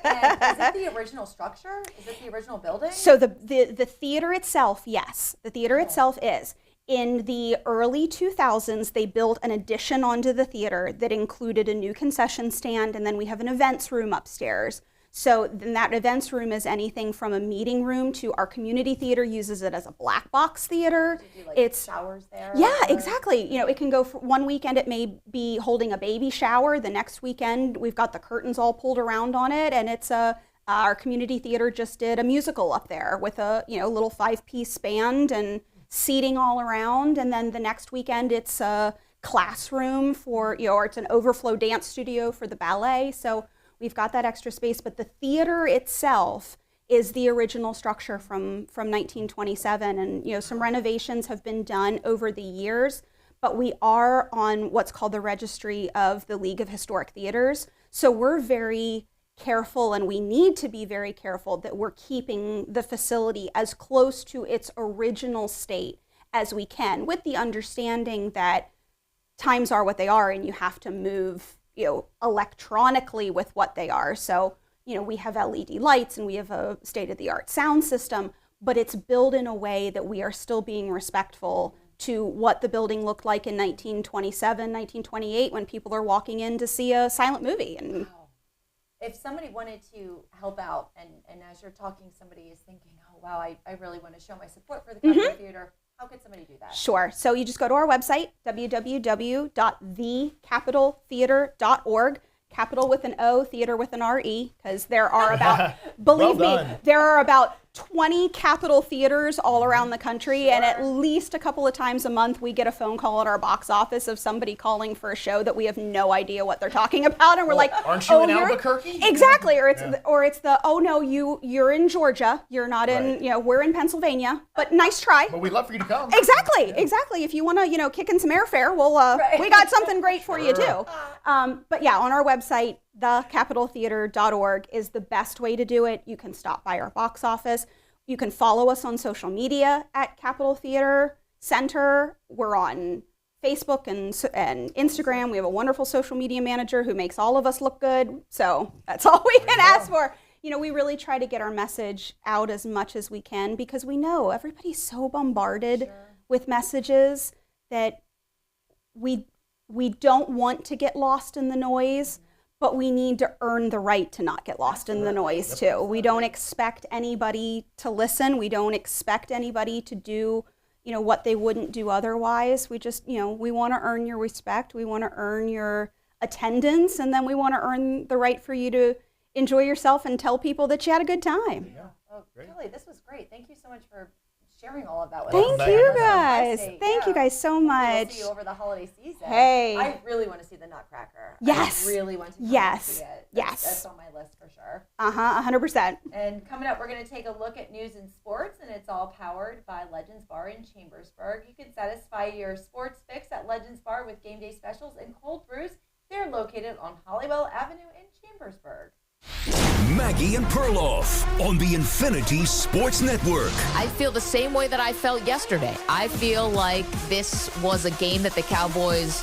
And is it the original structure? Is it the original building? So the theater itself, yes. The theater itself is. In the early 2000s, they built an addition onto the theater that included a new concession stand, and then we have an events room upstairs. So then that events room is anything from a meeting room to our community theater uses it as a black box theater. It's showers there. Yeah, exactly. It can go for one weekend, it may be holding a baby shower. The next weekend, we've got the curtains all pulled around on it, and it's our community theater just did a musical up there with a little 5-piece band and seating all around. And then the next weekend, it's a classroom for or it's an overflow dance studio for the ballet. So we've got that extra space, but the theater itself is the original structure from 1927, and some renovations have been done over the years, but we are on what's called the Registry of the League of Historic Theaters. So we're very careful, and we need to be very careful that we're keeping the facility as close to its original state as we can, with the understanding that times are what they are, and you have to move electronically with what they are. So, we have LED lights and we have a state-of-the-art sound system, but it's built in a way that we are still being respectful to what the building looked like in 1927, 1928, when people are walking in to see a silent movie. And if somebody wanted to help out, and as you're talking, somebody is thinking, oh, wow, I really want to show my support for the Capital Theater, how could somebody do that? Sure. So you just go to our website, www.thecapitaltheater.org. Capital with an O, theater with an R-E, because there are about, believe me, there are about 20 Capitol theaters all around the country, and at least a couple of times a month we get a phone call at our box office of somebody calling for a show that we have no idea what they're talking about, and we're like, aren't you in Albuquerque? Exactly, or it's the oh no, you're in Georgia, you're not in, we're in Pennsylvania, but nice try. But we'd love for you to come. Exactly. If you want to, kick in some airfare, we got something great for you too. But yeah, on our website, thecapitaltheater.org is the best way to do it. You can stop by our box office. You can follow us on social media at Capitol Theater Center. We're on Facebook and Instagram. We have a wonderful social media manager who makes all of us look good. So that's all we can ask for. We really try to get our message out as much as we can because we know everybody's so bombarded with messages that we don't want to get lost in the noise. But we need to earn the right to not get lost in the noise too. We don't expect anybody to listen. We don't expect anybody to do, what they wouldn't do otherwise. We just, we want to earn your respect. We want to earn your attendance, and then we want to earn the right for you to enjoy yourself and tell people that you had a good time. Yeah. Oh, Kelly, this was great. Thank you so much for sharing all of that with us. Thank you guys. Thank you guys so much. We'll see you over the holiday season. Hey. I really want to see the Nutcracker. Yes. I really want to see it. That's on my list for sure. 100%. And coming up, we're going to take a look at news and sports, and it's all powered by Legends Bar in Chambersburg. You can satisfy your sports fix at Legends Bar with game day specials and cold brews. They're located on Hollywell Avenue in Chambersburg. Maggie and Perloff on the Infinity Sports Network. I feel the same way that I felt yesterday. I feel like this was a game that the Cowboys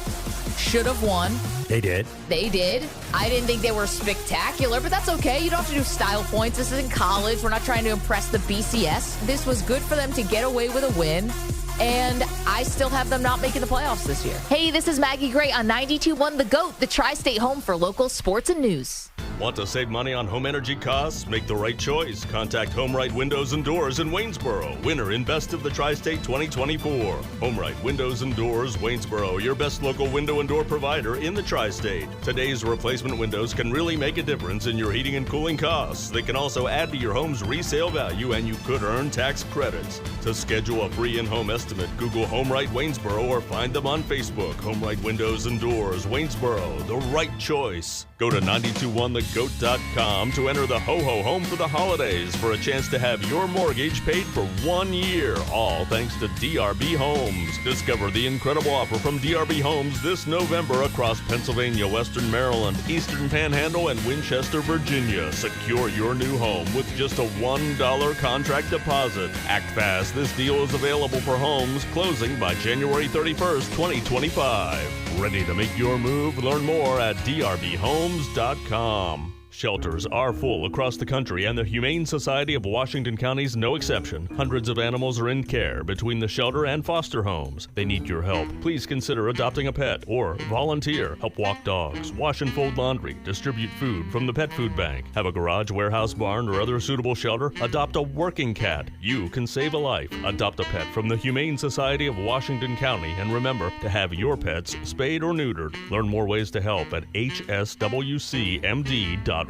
should have won. They did. They did. I didn't think they were spectacular, but that's okay. You don't have to do style points. This isn't college. We're not trying to impress the BCS. This was good for them to get away with a win. And I still have them not making the playoffs this year. Hey, this is Maggie Gray on 92.1 The GOAT, the Tri-State home for local sports and news. Want to save money on home energy costs? Make the right choice. Contact HomeRight Windows and Doors in Waynesboro, winner in Best of the Tri-State 2024. HomeRight Windows and Doors, Waynesboro, your best local window and door provider in the Tri-State. Today's replacement windows can really make a difference in your heating and cooling costs. They can also add to your home's resale value, and you could earn tax credits. To schedule a free in-home estimate, Google HomeRight Waynesboro or find them on Facebook. HomeRight Windows and Doors, Waynesboro, the right choice. Go to 921thegoat.com to enter the Ho-Ho Home for the holidays for a chance to have your mortgage paid for 1 year, all thanks to DRB Homes. Discover the incredible offer from DRB Homes this November across Pennsylvania, Western Maryland, Eastern Panhandle, and Winchester, Virginia. Secure your new home with just a $1 contract deposit. Act fast. This deal is available for homes closing by January 31st, 2025. Ready to make your move? Learn more at drbhomes.com. Shelters are full across the country, and the Humane Society of Washington County is no exception. Hundreds of animals are in care between the shelter and foster homes. They need your help. Please consider adopting a pet or volunteer. Help walk dogs, wash and fold laundry, distribute food from the pet food bank. Have a garage, warehouse, barn, or other suitable shelter? Adopt a working cat. You can save a life. Adopt a pet from the Humane Society of Washington County, and remember to have your pets spayed or neutered. Learn more ways to help at hswcmd.org.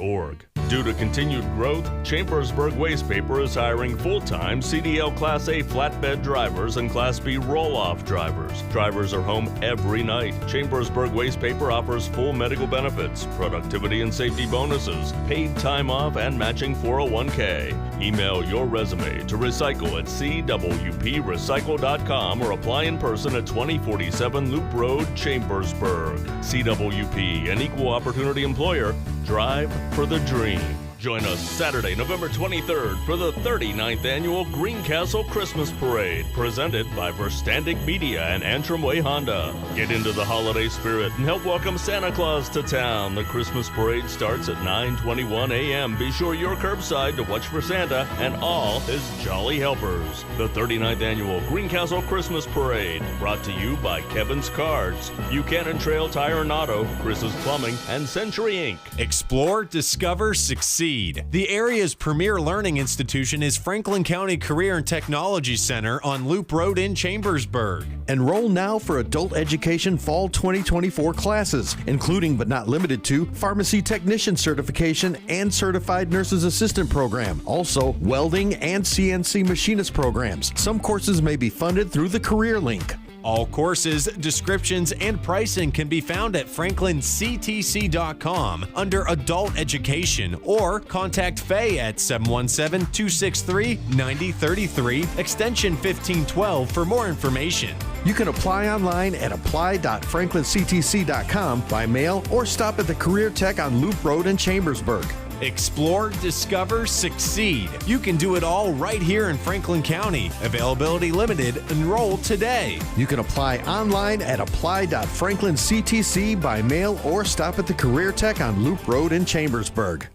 Due to continued growth, Chambersburg Waste Paper is hiring full-time CDL Class A flatbed drivers and Class B roll-off drivers. Drivers are home every night. Chambersburg Waste Paper offers full medical benefits, productivity and safety bonuses, paid time off, and matching 401k. Email your resume to recycle at cwprecycle.com or apply in person at 2047 Loop Road, Chambersburg. CWP, an equal opportunity employer. Drive for the dream. Join us Saturday, November 23rd for the 39th Annual Greencastle Christmas Parade, presented by Verstandig Media and Antrim Way Honda. Get into the holiday spirit and help welcome Santa Claus to town. The Christmas Parade starts at 9:21 a.m. Be sure you're curbside to watch for Santa and all his jolly helpers. The 39th Annual Greencastle Christmas Parade, brought to you by Kevin's Cards, Buchanan Trail Tire and Auto, Chris's Plumbing, and Century Inc. Explore, discover, succeed. The area's premier learning institution is Franklin County Career and Technology Center on Loop Road in Chambersburg. Enroll now for adult education fall 2024 classes, including but not limited to pharmacy technician certification and certified nurse's assistant program. Also, welding and CNC machinist programs. Some courses may be funded through the Career Link. All courses, descriptions, and pricing can be found at franklinctc.com under Adult Education, or contact Faye at 717-263-9033, extension 1512 for more information. You can apply online at apply.franklinctc.com by mail or stop at the Career Tech on Loop Road in Chambersburg. Explore, discover, succeed. You can do it all right here in Franklin County. Availability limited. Enroll today. You can apply online at apply.franklinctc by mail or stop at the Career Tech on Loop Road in Chambersburg.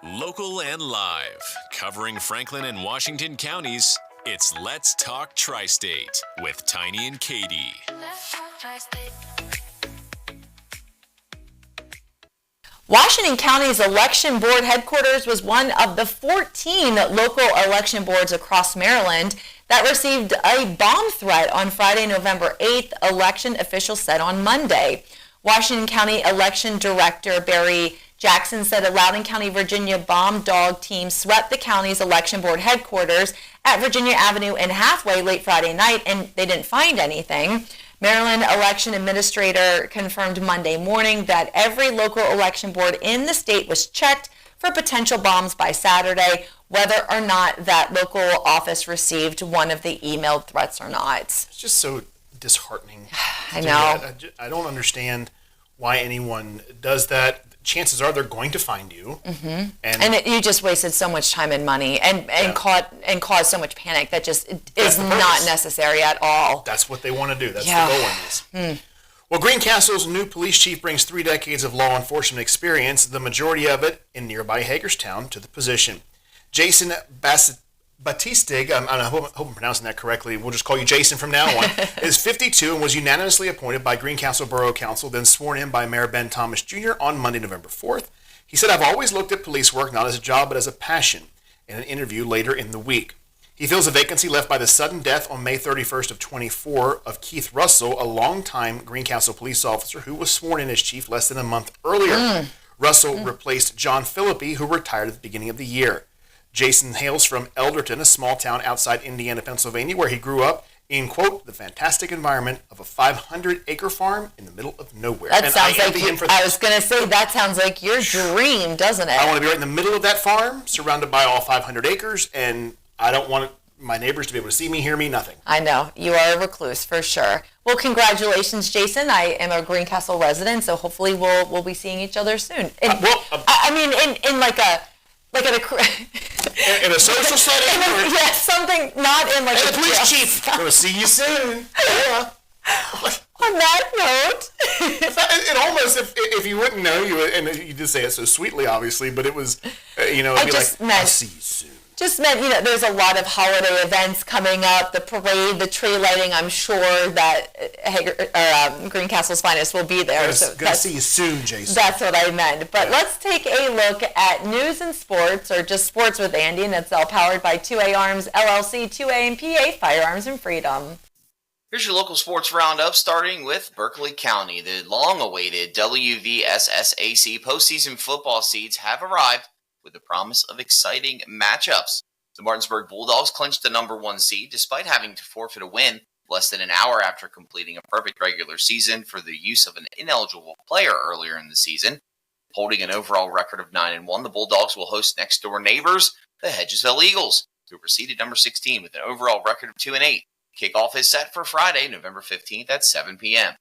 Local and live, covering Franklin and Washington counties, it's Let's Talk Tri-State with Tiny and Katie. Let's talk Tri-State. Washington County's election board headquarters was one of the 14 local election boards across Maryland that received a bomb threat on Friday, November 8th, election officials said on Monday. Washington County Election Director Barry Jackson said a Loudoun County, Virginia bomb dog team swept the county's election board headquarters at Virginia Avenue and Hathaway late Friday night, and they didn't find anything. Maryland election administrator confirmed Monday morning that every local election board in the state was checked for potential bombs by Saturday, whether or not that local office received one of the emailed threats or not. It's just so disheartening. I know. I don't understand why anyone does that. Chances are they're going to find you. Mm-hmm. And you just wasted so much time and money and caused so much panic that just is not necessary at all. That's what they want to do. That's the goal in this. Well, Greencastle's new police chief brings 3 decades of law enforcement experience, the majority of it in nearby Hagerstown, to the position. Jason Batistig, I hope I'm pronouncing that correctly, we'll just call you Jason from now on, is 52 and was unanimously appointed by Greencastle Borough Council, then sworn in by Mayor Ben Thomas Jr. on Monday, November 4th. He said, "I've always looked at police work not as a job but as a passion," in an interview later in the week. He fills a vacancy left by the sudden death on May 31st of 24 of Keith Russell, a longtime Greencastle police officer who was sworn in as chief less than a month earlier. Russell replaced John Philippi, who retired at the beginning of the year. Jason hails from Elderton, a small town outside Indiana, Pennsylvania, where he grew up in, quote, the fantastic environment of a 500-acre farm in the middle of nowhere. That sounds like, I was going to say, that sounds like your dream, doesn't it? I want to be right in the middle of that farm, surrounded by all 500 acres, and I don't want my neighbors to be able to see me, hear me, nothing. I know. You are a recluse, for sure. Well, congratulations, Jason. I am a Greencastle resident, so hopefully we'll be seeing each other soon. I mean, in like a... Like in a social setting? Something not in like the police chief. Gonna see you soon. Yeah. On that note. It almost, if you wouldn't know, and you did say it so sweetly, obviously, but it was, it'd be like, I'll see you soon. Just meant, there's a lot of holiday events coming up, the parade, the tree lighting. I'm sure that Greencastle's finest will be there. Good to see you soon, Jason. That's what I meant. But let's take a look at news and sports, or just sports with Andy, and it's all powered by 2A Arms, LLC, 2A and PA, Firearms and Freedom. Here's your local sports roundup, starting with Berkeley County. The long-awaited WVSSAC postseason football seeds have arrived, with the promise of exciting matchups. The Martinsburg Bulldogs clinched the number 1 seed despite having to forfeit a win less than an hour after completing a perfect regular season for the use of an ineligible player earlier in the season. Holding an overall record of 9-1, the Bulldogs will host next-door neighbors, the Hedgesville Eagles, who proceeded number 16 with an overall record of 2-8. Kickoff is set for Friday, November 15th at 7 p.m.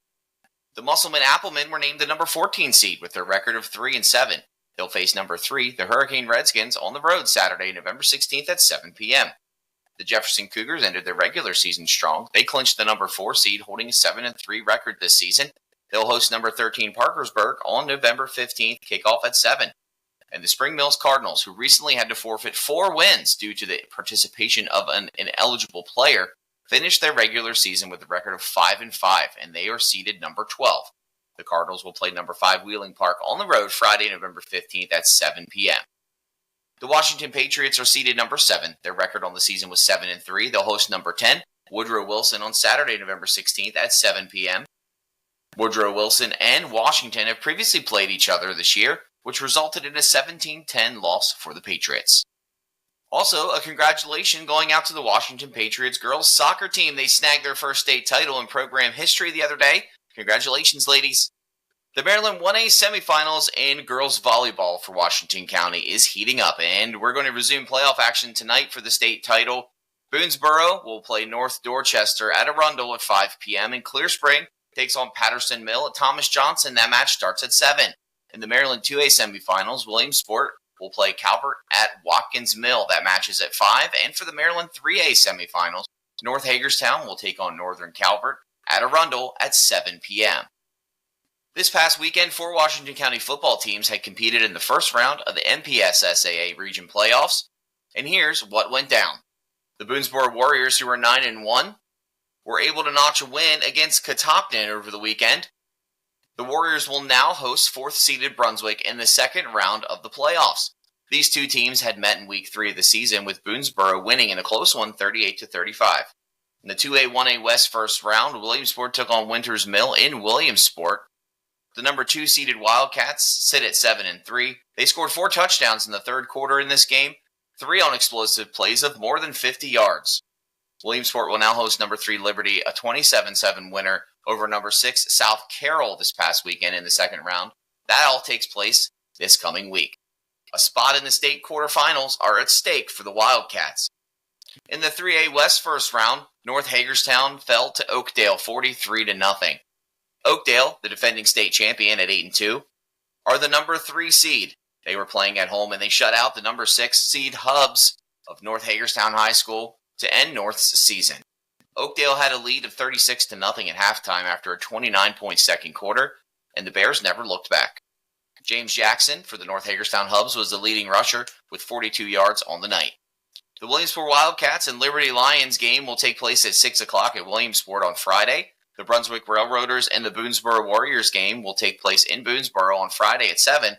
The Musselman Applemen were named the number 14 seed with their record of 3-7. They'll face number 3, the Hurricane Redskins, on the road Saturday, November 16th at 7 p.m. The Jefferson Cougars ended their regular season strong. They clinched the number 4 seed, holding a 7-3 record this season. They'll host number 13 Parkersburg on November 15th, kickoff at 7. And the Spring Mills Cardinals, who recently had to forfeit 4 wins due to the participation of an ineligible player, finished their regular season with a record of 5-5, and they are seeded number 12. The Cardinals will play number 5 Wheeling Park on the road Friday, November 15th at 7 p.m. The Washington Patriots are seeded number 7. Their record on the season was 7-3. They'll host number 10 Woodrow Wilson on Saturday, November 16th at 7 p.m. Woodrow Wilson and Washington have previously played each other this year, which resulted in a 17-10 loss for the Patriots. Also, a congratulation going out to the Washington Patriots girls soccer team. They snagged their first state title in program history the other day. Congratulations, ladies. The Maryland 1A semifinals in girls volleyball for Washington County is heating up, and we're going to resume playoff action tonight for the state title. Boonesboro will play North Dorchester at Arundel at 5 p.m., and Clear Spring takes on Patterson Mill at Thomas Johnson. That match starts at 7. In the Maryland 2A semifinals, Williamsport will play Calvert at Watkins Mill. That match is at 5. And for the Maryland 3A semifinals, North Hagerstown will take on Northern Calvert at Arundel at 7 p.m. This past weekend, 4 Washington County football teams had competed in the first round of the MPSSAA region playoffs, and here's what went down. The Boonesboro Warriors, who are 9-1, were able to notch a win against Catoctin over the weekend. The Warriors will now host 4th-seeded Brunswick in the second round of the playoffs. These two teams had met in Week 3 of the season, with Boonesboro winning in a close one, 38-35. In the 2A, 1A West first round, Williamsport took on Winters Mill in Williamsport. The number 2-seeded Wildcats sit at 7-3. They scored 4 touchdowns in the third quarter in this game, 3 on explosive plays of more than 50 yards. Williamsport will now host number 3 Liberty, a 27-7 winner over number 6 South Carroll this past weekend in the second round. That all takes place this coming week. A spot in the state quarterfinals are at stake for the Wildcats. In the 3A West first round, North Hagerstown fell to Oakdale 43-0. Oakdale, the defending state champion at 8-2, are the number 3 seed. They were playing at home and they shut out the number 6 seed Hubs of North Hagerstown High School to end North's season. Oakdale had a lead of 36-0 at halftime after a 29-point second quarter, and the Bears never looked back. James Jackson for the North Hagerstown Hubs was the leading rusher with 42 yards on the night. The Williamsport Wildcats and Liberty Lions game will take place at 6 o'clock at Williamsport on Friday. The Brunswick Railroaders and the Boonesboro Warriors game will take place in Boonesboro on Friday at 7.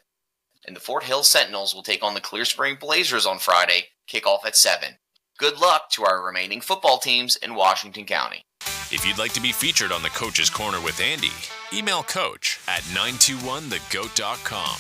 And the Fort Hill Sentinels will take on the Clear Spring Blazers on Friday, kickoff at 7. Good luck to our remaining football teams in Washington County. If you'd like to be featured on the Coach's Corner with Andy, email coach at 921thegoat.com.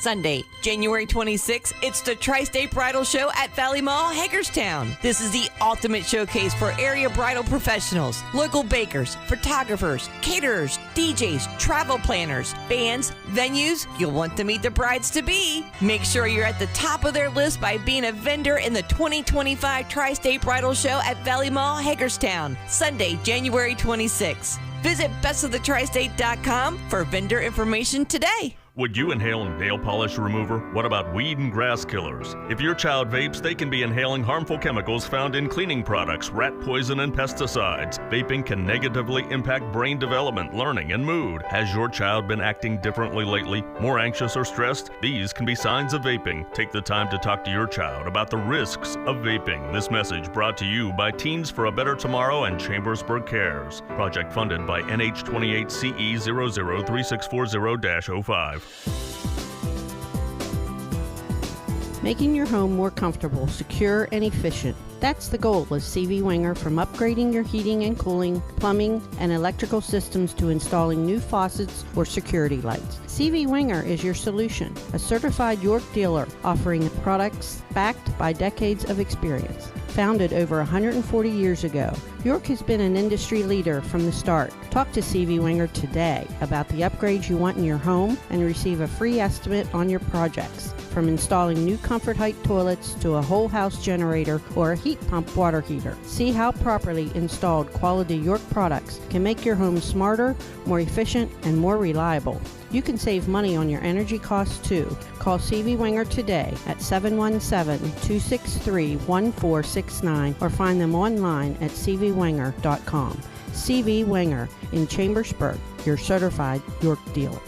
Sunday, January 26th, it's the Tristate Bridal Show at Valley Mall, Hagerstown. This is the ultimate showcase for area bridal professionals, local bakers, photographers, caterers, DJs, travel planners, bands, venues. You'll want to meet the brides-to-be. Make sure you're at the top of their list by being a vendor in the 2025 Tri-State Bridal Show at Valley Mall, Hagerstown, Sunday, January 26th. Visit bestofthetristate.com for vendor information today. Would you inhale nail polish remover? What about weed and grass killers? If your child vapes, they can be inhaling harmful chemicals found in cleaning products, rat poison, and pesticides. Vaping can negatively impact brain development, learning, and mood. Has your child been acting differently lately? More anxious or stressed? These can be signs of vaping. Take the time to talk to your child about the risks of vaping. This message brought to you by Teens for a Better Tomorrow and Chambersburg Cares. Project funded by NH28CE003640-05. Making your home more comfortable, secure, and efficient. That's the goal of CV Winger, from upgrading your heating and cooling, plumbing, and electrical systems to installing new faucets or security lights. CV Winger is your solution, a certified York dealer offering products backed by decades of experience. Founded over 140 years ago, York has been an industry leader from the start. Talk to CV Winger today about the upgrades you want in your home and receive a free estimate on your projects. From installing new Comfort Height toilets to a whole house generator or a heat pump water heater. See how properly installed quality York products can make your home smarter, more efficient, and more reliable. You can save money on your energy costs too. Call CV Winger today at 717-263-1469 or find them online at cvwinger.com. CV Winger in Chambersburg, your certified York dealer.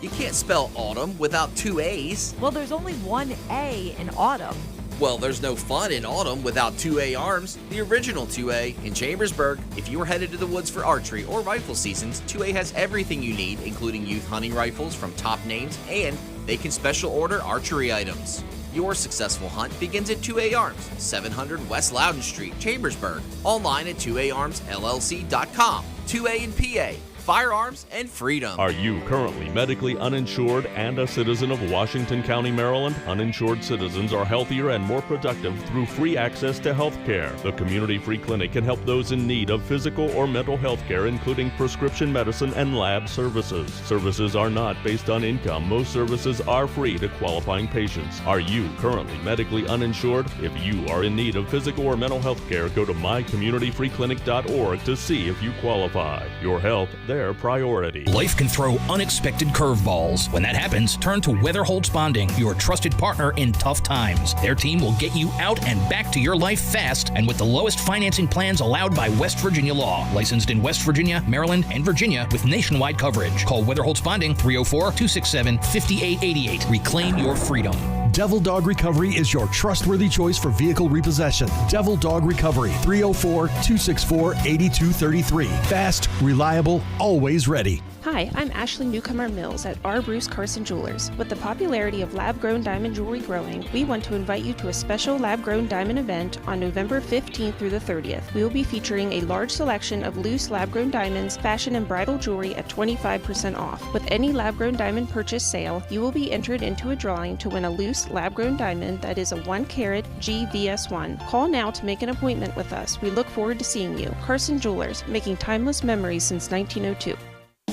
You can't spell autumn without two A's. Well, there's only one A in autumn. Well, there's no fun in autumn without 2A Arms, the original 2A in Chambersburg. If you are headed to the woods for archery or rifle seasons, 2A has everything you need, including youth hunting rifles from top names, and they can special order archery items. Your successful hunt begins at 2A Arms, 700 West Loudon Street, Chambersburg. Online at 2aarmsllc.com. 2A in PA. Firearms and freedom. Are you currently medically uninsured and a citizen of Washington County, Maryland? Uninsured citizens are healthier and more productive through free access to health care. The Community Free Clinic can help those in need of physical or mental health care, including prescription medicine and lab services. Services are not based on income. Most services are free to qualifying patients. Are you currently medically uninsured? If you are in need of physical or mental health care, go to mycommunityfreeclinic.org to see if you qualify. Your health, their priority. Life can throw unexpected curveballs. When that happens, turn to Weatherholtz Bonding, your trusted partner in tough times. Their team will get you out and back to your life fast and with the lowest financing plans allowed by West Virginia law. Licensed in West Virginia, Maryland, and Virginia with nationwide coverage. Call Weatherholtz Bonding 304-267-5888. Reclaim your freedom. Devil Dog Recovery is your trustworthy choice for vehicle repossession. Devil Dog Recovery, 304-264-8233. Fast, reliable, always ready. Hi, I'm Ashley Newcomer Mills at R. Bruce Carson Jewelers. With the popularity of lab-grown diamond jewelry growing, we want to invite you to a special lab-grown diamond event on November 15th through the 30th. We will be featuring a large selection of loose lab-grown diamonds, fashion and bridal jewelry at 25% off. With any lab-grown diamond purchase sale, you will be entered into a drawing to win a loose lab-grown diamond that is a 1-carat GVS1. Call now to make an appointment with us. We look forward to seeing you. Carson Jewelers, making timeless memories since 1902.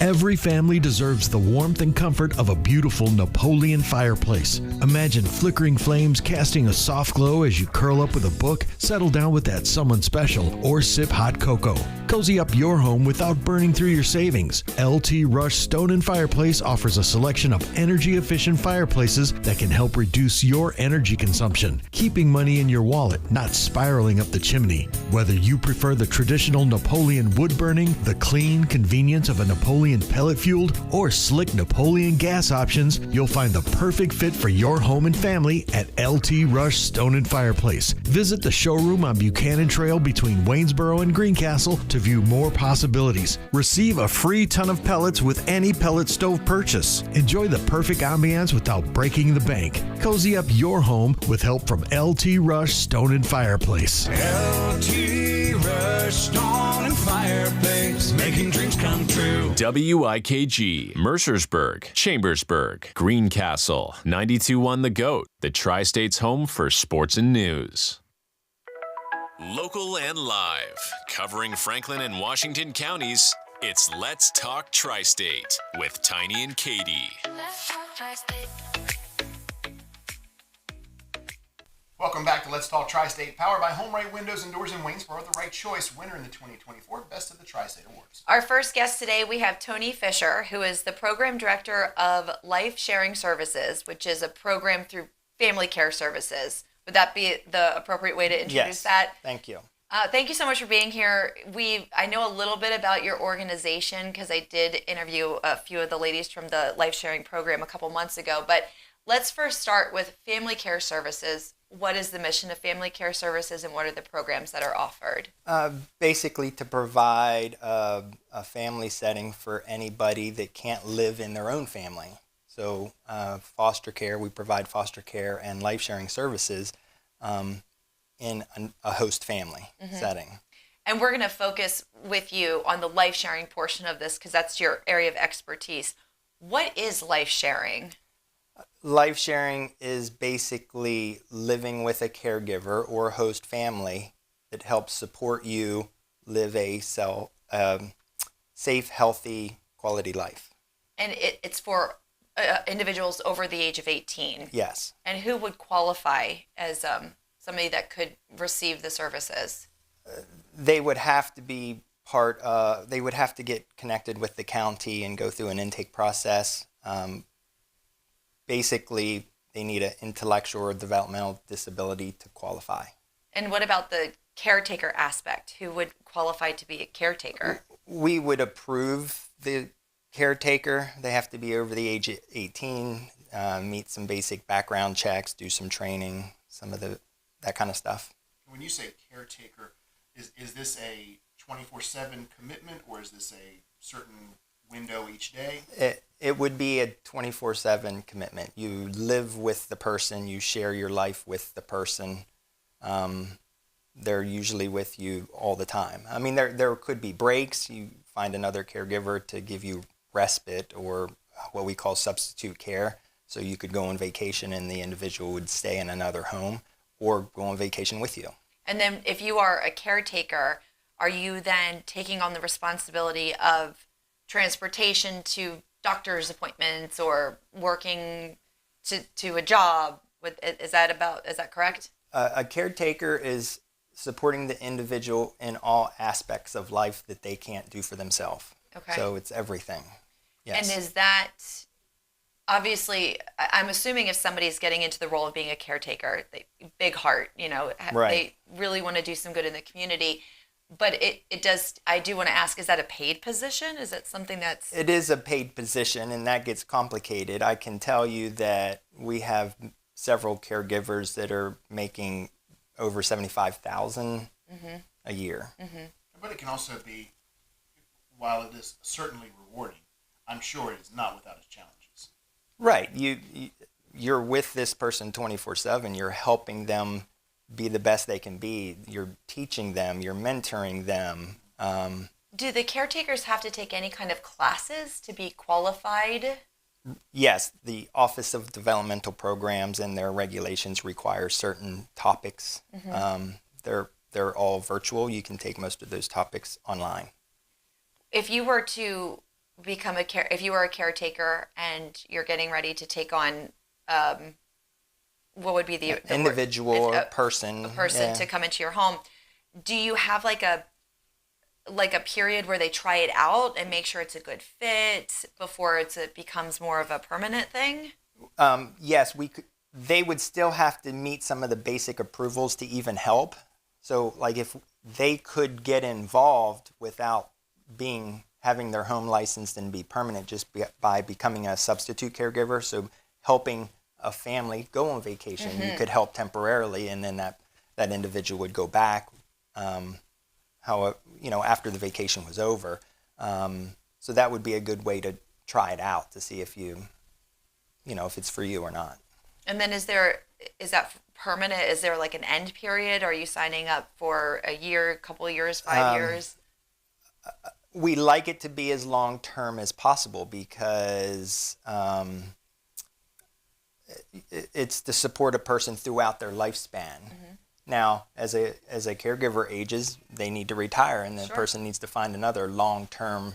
Every family deserves the warmth and comfort of a beautiful Napoleon fireplace. Imagine flickering flames casting a soft glow as you curl up with a book, settle down with that someone special, or sip hot cocoa. Cozy up your home without burning through your savings. LT Rush Stone and Fireplace offers a selection of energy-efficient fireplaces that can help reduce your energy consumption, keeping money in your wallet, not spiraling up the chimney. Whether you prefer the traditional Napoleon wood burning, the clean convenience of a Napoleon pellet-fueled, or slick Napoleon gas options, you'll find the perfect fit for your home and family at LT Rush Stone and Fireplace. Visit the showroom on Buchanan Trail between Waynesboro and Greencastle to view more possibilities. Receive a free ton of pellets with any pellet stove purchase. Enjoy the perfect ambiance without breaking the bank. Cozy up your home with help from LT Rush Stone and Fireplace. LT Rush Stone and Fireplace, making dreams come true. WIKG, Mercersburg, Chambersburg, Greencastle, 92.1 The Goat, the Tri-State's home for sports and news. Local and live, covering Franklin and Washington counties, it's Let's Talk Tri-State with Tiny and Katie. Let's Talk Tri-State. Welcome back to Let's Talk Tri-State, powered by Home Right Windows and Doors in Waynesboro, the right choice, winner in the 2024 Best of the Tri-State Awards. Our first guest today, we have Tony Fisher, who is the Program Director of Life Sharing Services, which is a program through Family Care Services. Would that be the appropriate way to introduce that? Thank you. Thank you so much for being here. I know a little bit about your organization because I did interview a few of the ladies from the Life Sharing program a couple months ago, but let's first start with Family Care Services. What is the mission of Family Care Services and what are the programs that are offered? Basically to provide a family setting for anybody that can't live in their own family. So foster care, we provide foster care and life sharing services in a host family setting. And we're going to focus with you on the life sharing portion of this because that's your area of expertise. What is life sharing? Life sharing is basically living with a caregiver or a host family that helps support you live a safe, healthy, quality life. And it's for individuals over the age of 18. Yes. And who would qualify as somebody that could receive the services? They would have to be they would have to get connected with the county and go through an intake process. Basically, they need an intellectual or developmental disability to qualify. And what about the caretaker aspect? Who would qualify to be a caretaker? We would approve the caretaker. They have to be over the age of 18, meet some basic background checks, do some training, that kind of stuff. When you say caretaker, is this a 24/7 commitment, or is this a certain window each day? It would be a 24/7 commitment. You live with the person, you share your life with the person. They're usually with you all the time. I mean, there could be breaks. You find another caregiver to give you respite or what we call substitute care. So you could go on vacation and the individual would stay in another home or go on vacation with you. And then if you are a caretaker, are you then taking on the responsibility of transportation to doctor's appointments or working to a job? Is that correct? A caretaker is supporting the individual in all aspects of life that they can't do for themselves. Okay. So it's everything. Yes. And is that, obviously, I'm assuming if somebody's getting into the role of being a caretaker, big heart, Right. They really want to do some good in the community. But it does, I do want to ask, is that a paid position? Is that something that's... It is a paid position, and that gets complicated. I can tell you that we have several caregivers that are making over $75,000 a year. Mm-hmm. But it can also be, while it is certainly rewarding, I'm sure it is not without its challenges. Right. You're with this person 24/7. You're helping them be the best they can be. You're teaching them. You're mentoring them. Do the caretakers have to take any kind of classes to be qualified? Yes, the Office of Developmental Programs and their regulations require certain topics. Mm-hmm. They're all virtual. You can take most of those topics online. If you were to become if you were a caretaker and you're getting ready to take on, what would be the individual or person? A person yeah. to come into your home. Do you have like a period where they try it out and make sure it's a good fit before it becomes more of a permanent thing? Yes, they would still have to meet some of the basic approvals to even help. So, like, if they could get involved without having their home licensed and be permanent just by becoming a substitute caregiver, so helping a family go on vacation, you could help temporarily, and then that individual would go back. After the vacation was over. So that would be a good way to try it out to see if if it's for you or not. And then is that permanent? Is there like an end period? Are you signing up for a year, couple of years, 5 years? We like it to be as long term as possible because it's to support a person throughout their lifespan. Mm-hmm. Now, as a caregiver ages, they need to retire, and the person needs to find another long-term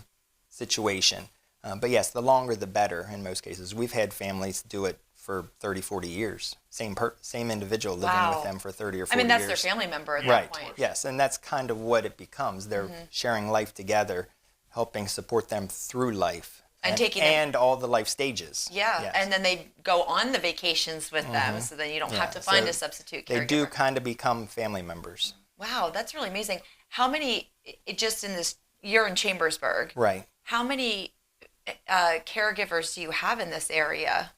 situation. But yes, the longer the better in most cases. We've had families do it for 30, 40 years. Same individual living with them for 30 or 40 years. I mean, that's their family member at that point. Yes, and that's kind of what it becomes. They're sharing life together, helping support them through life. And all the life stages. Yeah, yes. And then they go on the vacations with them, so then you don't have to find a substitute caregiver. They do kind of become family members. Wow, that's really amazing. How many, just in this, you're in Chambersburg. Right. How many caregivers do you have in this area?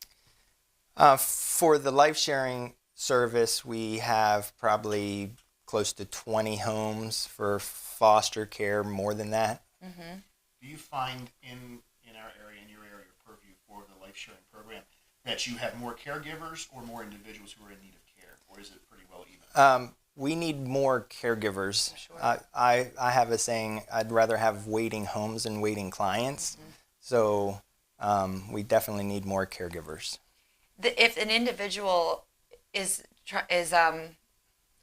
For the life sharing service, we have probably close to 20 homes. For foster care, more than that. Mm-hmm. Do you find in our area, in your area of purview for the life sharing program, that you have more caregivers or more individuals who are in need of care, or is it pretty well even? We need more caregivers. Sure. I have a saying, I'd rather have waiting homes than waiting clients. Mm-hmm. So we definitely need more caregivers. If an individual is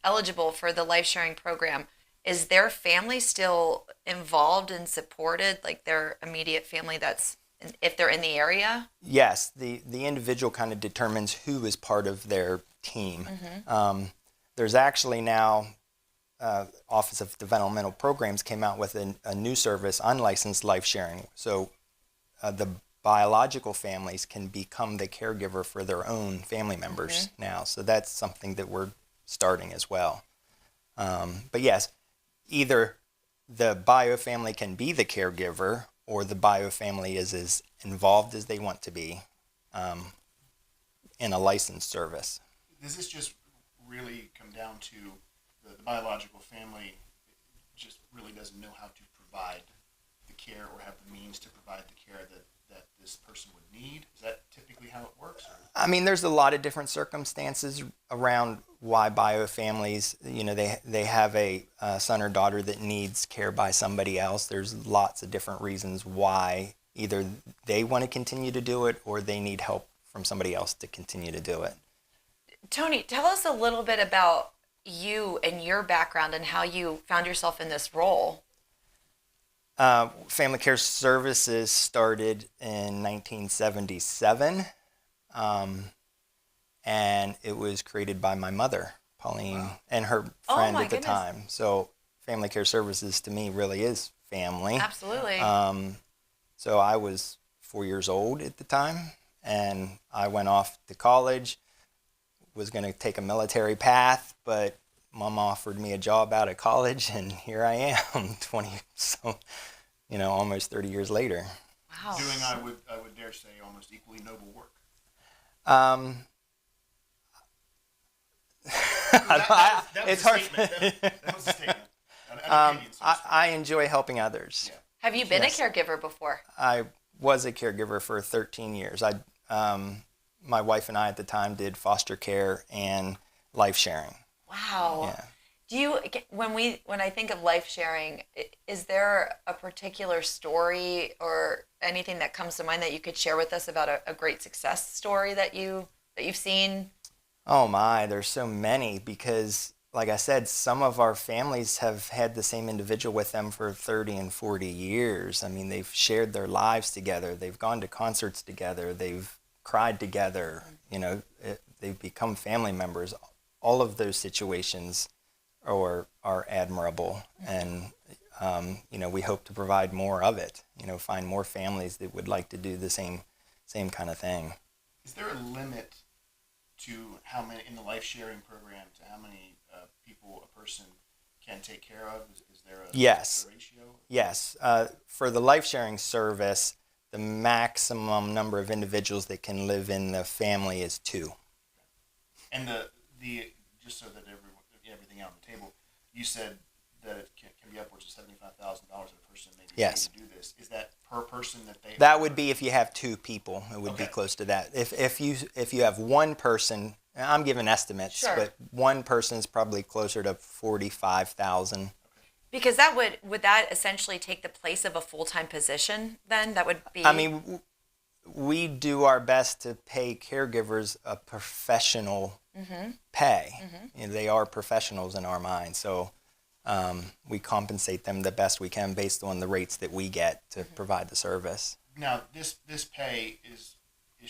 eligible for the life sharing program, is their family still involved and supported, like their immediate family if they're in the area? Yes, the individual kind of determines who is part of their team. There's actually now, Office of Developmental Programs came out with a new service, unlicensed life sharing. So the biological families can become the caregiver for their own family members now. So that's something that we're starting as well. But yes, either the bio family can be the caregiver, or the bio family is as involved as they want to be in a licensed service. Does this just really come down to the biological family just really doesn't know how to provide the care or have the means to provide the care that this person would need? Is that typically how it works? I mean, there's a lot of different circumstances around why bio families, they have a son or daughter that needs care by somebody else. There's lots of different reasons why either they want to continue to do it or they need help from somebody else to continue to do it. Tony, tell us a little bit about you and your background and how you found yourself in this role. Family Care Services started in 1977, and it was created by my mother, Pauline, and her friend at the time. So Family Care Services to me really is family. Absolutely. So I was 4 years old at the time, and I went off to college, was going to take a military path, but Mom offered me a job out of college, and here I am, almost 30 years later. Wow. Doing, I would dare say, almost equally noble work. It's hard. That was a statement. I enjoy helping others. Yeah. Have you been a caregiver before? I was a caregiver for 13 years. My wife and I at the time did foster care and life sharing. Wow. Yeah. Do you, when I think of life sharing, is there a particular story or anything that comes to mind that you could share with us about a great success story that you've seen? Oh my, there's so many, because like I said, some of our families have had the same individual with them for 30 and 40 years. I mean, they've shared their lives together. They've gone to concerts together. They've cried together. They've become family members. All of those situations are admirable, and we hope to provide more of it. Find more families that would like to do the same kind of thing. Is there a limit to how many in the life sharing program to how many people a person can take care of? Is there a ratio? Yes. For the life sharing service, the maximum number of individuals that can live in the family is 2. And the just so that everything out on the table, you said that it can be upwards of $75,000 a person maybe yes. to do this. Is that per person that they? That would be if you have 2 people. It would be close to that. If you have one person, I'm giving estimates, but one person is probably closer to 45,000. Because would that essentially take the place of a full-time position then? That would be. I mean, we do our best to pay caregivers a professional pay. They are professionals in our mind, so we compensate them the best we can based on the rates that we get to provide the service. Now, this pay is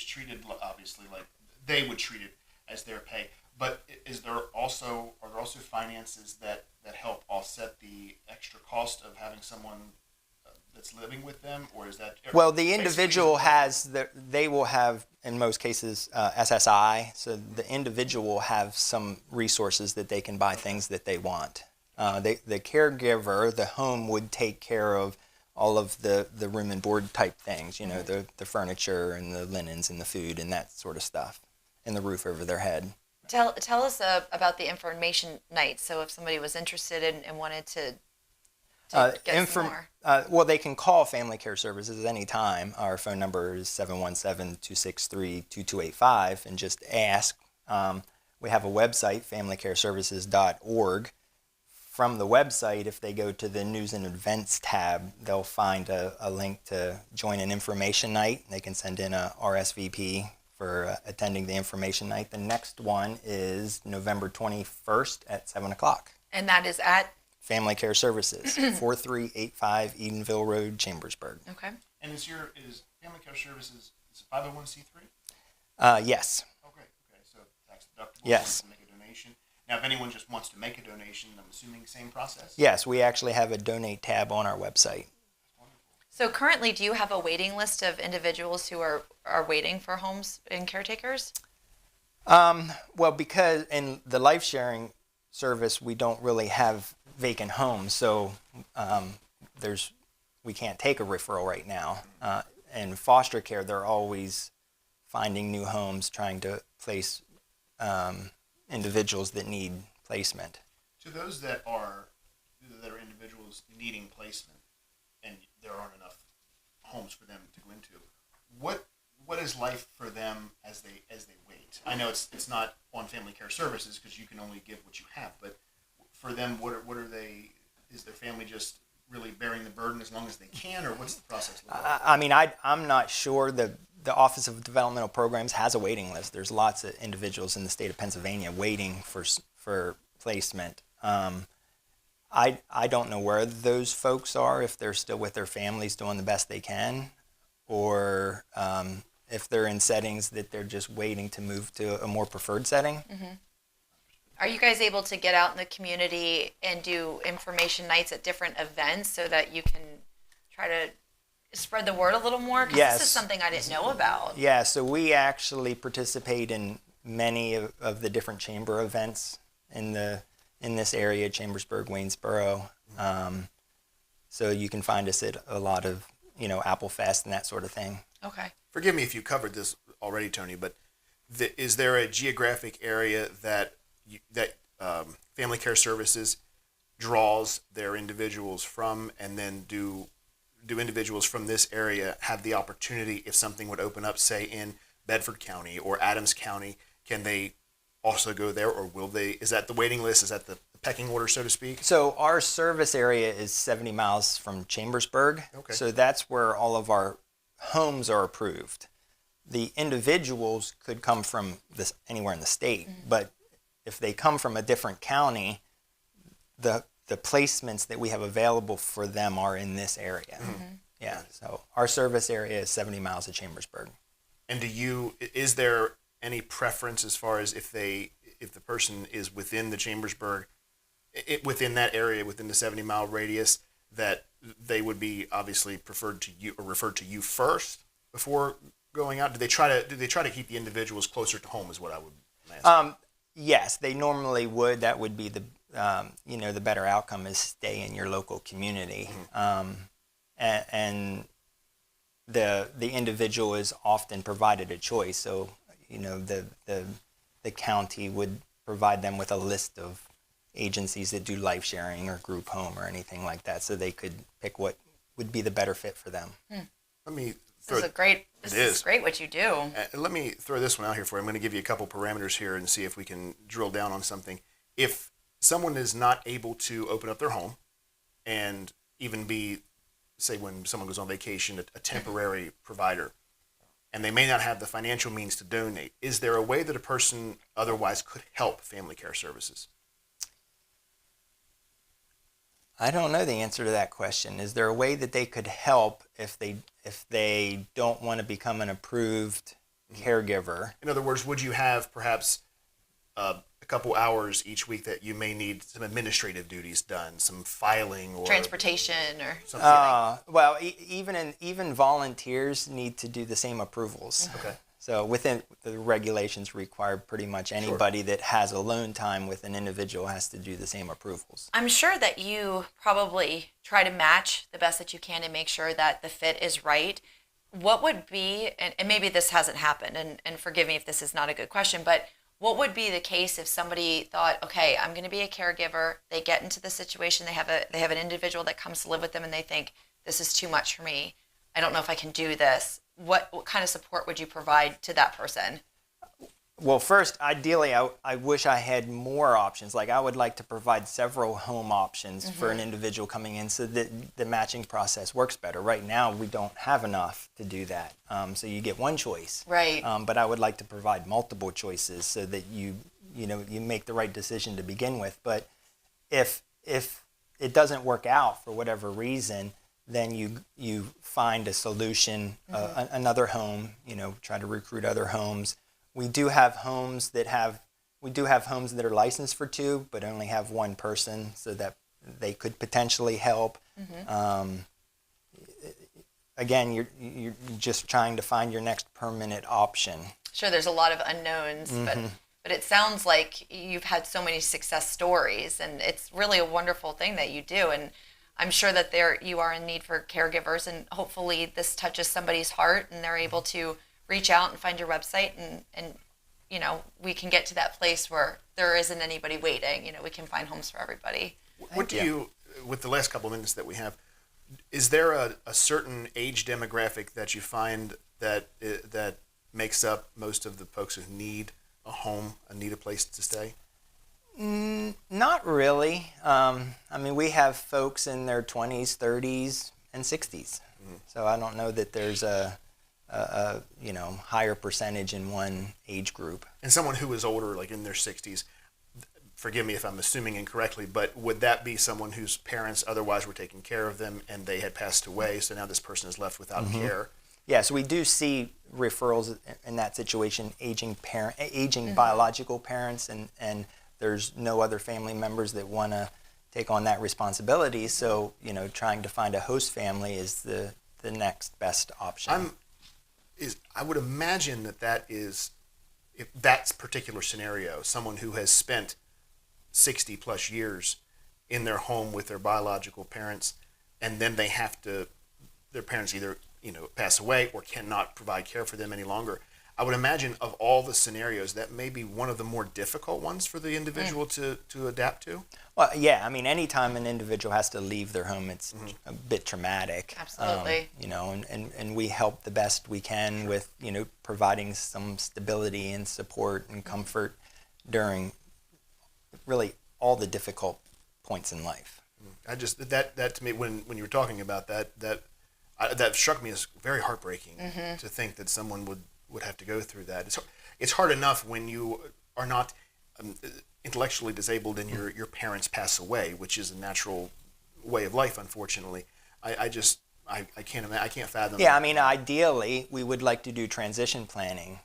treated obviously like they would treat it as their pay, but are there also finances that help offset the extra cost of having someone that's living with them, or is that? Well, the individual they will have, in most cases, SSI, so the individual will have some resources that they can buy things that they want. The caregiver, the home, would take care of all of the room and board type things, the furniture and the linens and the food and that sort of stuff, and the roof over their head. Tell us about the information night. So if somebody was interested and wanted to get some more. Well, they can call Family Care Services anytime. Our phone number is 717-263-2285, and just ask. We have a website, familycareservices.org. From the website, if they go to the News and Events tab, they'll find a link to join an information night. They can send in a RSVP for attending the information night. The next one is November 21st at 7 o'clock. And that is at? Family Care Services, 4385 Edenville Road, Chambersburg. Okay. And is Family Care Services is it 501c3? Yes. Okay. So tax deductible. Yes. Make a donation. Now, if anyone just wants to make a donation, I'm assuming same process. Yes, we actually have a donate tab on our website. So currently, do you have a waiting list of individuals who are waiting for homes and caretakers? Well, because in the life sharing service, we don't really have vacant homes, so we can't take a referral right now. In foster care, they're always finding new homes, trying to place individuals that need placement. To those that are individuals needing placement, and there aren't enough homes for them to go into, what is life for them as they wait? I know it's not on Family Care Services because you can only give what you have, but for them, what are they? Is their family just really bearing the burden as long as they can, or what's the process look like? I mean, I'm not sure. The Office of Developmental Programs has a waiting list. There's lots of individuals in the state of Pennsylvania waiting for placement. I don't know where those folks are, if they're still with their families doing the best they can, or if they're in settings that they're just waiting to move to a more preferred setting. Mm-hmm. Are you guys able to get out in the community and do information nights at different events so that you can try to spread the word a little more? Because Yes. this is something I didn't know about. Yeah, so we actually participate in many of the different chamber events in this area, Chambersburg, Waynesboro. So you can find us at a lot of, Apple Fest and that sort of thing. Okay. Forgive me if you covered this already, Tony, but is there a geographic area that Family Care Services draws their individuals from, and then do individuals from this area have the opportunity, if something would open up, say in Bedford County or Adams County, can they also go there, or will they? Is that the waiting list? Is that the pecking order, so to speak? So our service area is 70 miles from Chambersburg. Okay. So that's where all of our homes are approved. The individuals could come from anywhere in the state, but if they come from a different county, the placements that we have available for them are in this area. Mm-hmm. Yeah. So our service area is 70 miles of Chambersburg. And is there any preference as far as if the person is within the Chambersburg, within that area, within the 70-mile radius, that they would be obviously preferred to you or referred to you first before going out? Do they try to keep the individuals closer to home? Is what I would ask. Yes, they normally would. That would be the better outcome is stay in your local community. Mm-hmm. And the individual is often provided a choice. So, the county would provide them with a list of agencies that do life sharing or group home or anything like that, so they could pick what would be the better fit for them. This is great what you do. Let me throw this one out here for you. I'm going to give you a couple parameters here and see if we can drill down on something. If someone is not able to open up their home and even be, say when someone goes on vacation, a temporary provider, and they may not have the financial means to donate, is there a way that a person otherwise could help Family Care Services? I don't know the answer to that question. Is there a way that they could help if they don't want to become an approved caregiver? In other words, would you have perhaps a couple hours each week that you may need some administrative duties done, some filing or transportation or something? Well, even volunteers need to do the same approvals. Okay. So within the regulations require pretty much anybody that has alone time with an individual has to do the same approvals. I'm sure that you probably try to match the best that you can to make sure that the fit is right. What would be, and maybe this hasn't happened, and forgive me if this is not a good question, but what would be the case if somebody thought, okay, I'm going to be a caregiver, they get into the situation, they have an individual that comes to live with them and they think, this is too much for me, I don't know if I can do this. What kind of support would you provide to that person? Well, first, ideally, I wish I had more options. Like, I would like to provide several home options for an individual coming in so that the matching process works better. Right now, we don't have enough to do that. So you get one choice. Right. But I would like to provide multiple choices so that you make the right decision to begin with. But if it doesn't work out for whatever reason, then you find a solution, another home. Try to recruit other homes. We do have homes that are licensed for 2, but only have 1 person, so that they could potentially help. Again, you're just trying to find your next permanent option. Sure, there's a lot of unknowns, but it sounds like you've had so many success stories, and it's really a wonderful thing that you do. And I'm sure that you are in need for caregivers, and hopefully this touches somebody's heart and they're able to reach out and find your website, and we can get to that place where there isn't anybody waiting. We can find homes for everybody. What do you, with the last couple of minutes that we have, is there a certain age demographic that you find that makes up most of the folks who need a home and need a place to stay? Not really. We have folks in their 20s, 30s, and 60s. So I don't know that there's a higher percentage in one age group. And someone who is older, like in their 60s, forgive me if I'm assuming incorrectly, but would that be someone whose parents otherwise were taking care of them and they had passed away, so now this person is left without care? Yeah, so we do see referrals in that situation, aging biological parents, and there's no other family members that want to take on that responsibility. So, trying to find a host family is the next best option. I would imagine that is, if that particular scenario, someone who has spent 60 plus years in their home with their biological parents, and then their parents either pass away or cannot provide care for them any longer. I would imagine of all the scenarios, that may be one of the more difficult ones for the individual to adapt to. Well, yeah, anytime an individual has to leave their home, it's a bit traumatic. Absolutely. And we help the best we can with, providing some stability and support and comfort during really all the difficult points in life. I just, that to me, when you were talking about that struck me as very heartbreaking to think that someone would have to go through that. It's hard enough when you are not intellectually disabled and your parents pass away, which is a natural way of life, unfortunately. I can't fathom. Yeah, ideally we would like to do transition planning,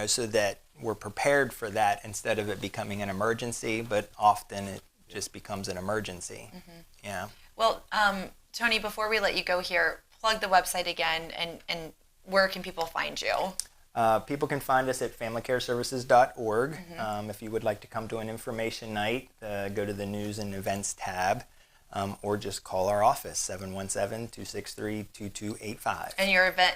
so that we're prepared for that instead of it becoming an emergency, but often it just becomes an emergency. Yeah. Well, Tony, before we let you go here, plug the website again, and where can people find you? People can find us at familycareservices.org. If you would like to come to an information night, go to the News and Events tab, or just call our office, 717-263-2285. And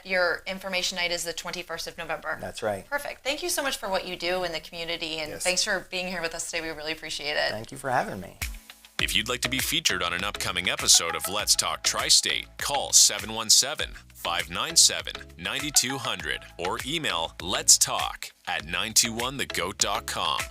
your information night is the 21st of November. That's right. Perfect. Thank you so much for what you do in the community, and thanks for being here with us today. We really appreciate it. Thank you for having me. If you'd like to be featured on an upcoming episode of Let's Talk Tri-State, call 717-597-9200 or email letstalk@921thegoat.com.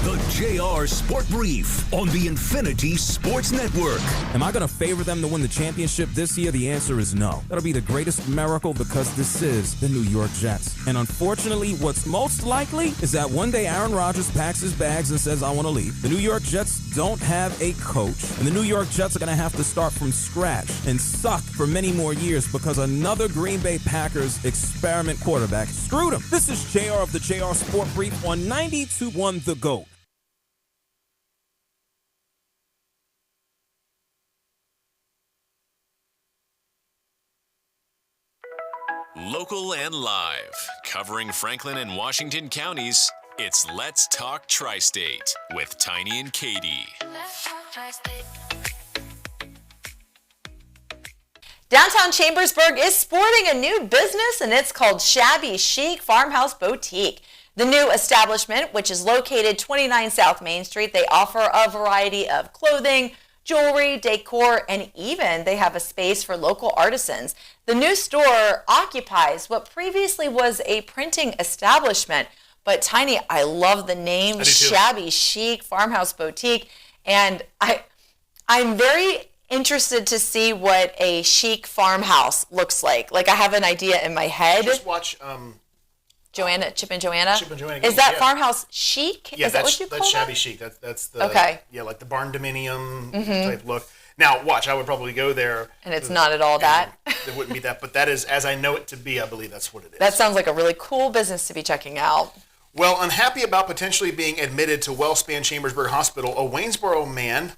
The JR Sport Brief on the Infinity Sports Network. Am I going to favor them to win the championship this year? The answer is no. That'll be the greatest miracle because this is the New York Jets. And unfortunately, what's most likely is that one day Aaron Rodgers packs his bags and says, I want to leave. The New York Jets don't have a coach. And the New York Jets are going to have to start from scratch and suck for many more years because another Green Bay Packers experiment quarterback screwed them. This is JR of the JR Sport Brief on 92.1 The GOAT. Local and live, covering Franklin and Washington counties, it's Let's Talk Tri-State with Tiny and Katie. Downtown Chambersburg is sporting a new business, and it's called Shabby Chic Farmhouse Boutique. The new establishment, which is located 29 South Main Street, they offer a variety of clothing, jewelry, decor, and even they have a space for local artisans. The new store occupies what previously was a printing establishment. But Tiny, I love the name Shabby Chic Farmhouse Boutique, and I'm very interested to see what a chic farmhouse looks like. Like, I have an idea in my head. Just watch Chip and Joanna. Chip and Joanna. Is that farmhouse chic? Yeah, is that what you call that's that? shabby chic. That's the Okay. Yeah, like the barn dominium type look. Now, watch. I would probably go there, and it's not at all that. It wouldn't be that, but that is, as I know it to be. I believe that's what it is. That sounds like a really cool business to be checking out. Well, unhappy about potentially being admitted to WellSpan Chambersburg Hospital, a Waynesboro man.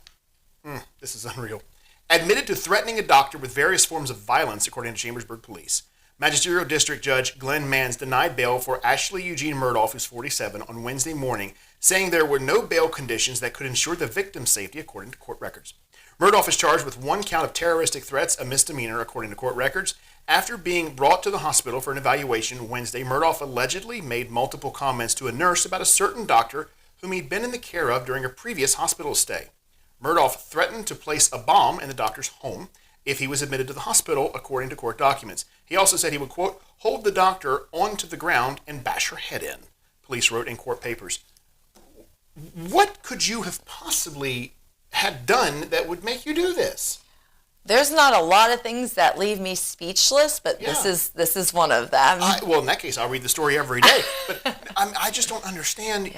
This is unreal. Admitted to threatening a doctor with various forms of violence, according to Chambersburg Police. Magisterial District Judge Glenn Manns denied bail for Ashley Eugene Murdoff, who's 47, on Wednesday morning, saying there were no bail conditions that could ensure the victim's safety, according to court records. Murdoff is charged with one count of terroristic threats, a misdemeanor, according to court records. After being brought to the hospital for an evaluation Wednesday, Murdoff allegedly made multiple comments to a nurse about a certain doctor whom he'd been in the care of during a previous hospital stay. Murdoff threatened to place a bomb in the doctor's home if he was admitted to the hospital, according to court documents. He also said he would, quote, hold the doctor onto the ground and bash her head in, police wrote in court papers. What could you have possibly had done that would make you do this? There's not a lot of things that leave me speechless, but this is one of them. Well, in that case, I'll read the story every day. But I just don't understand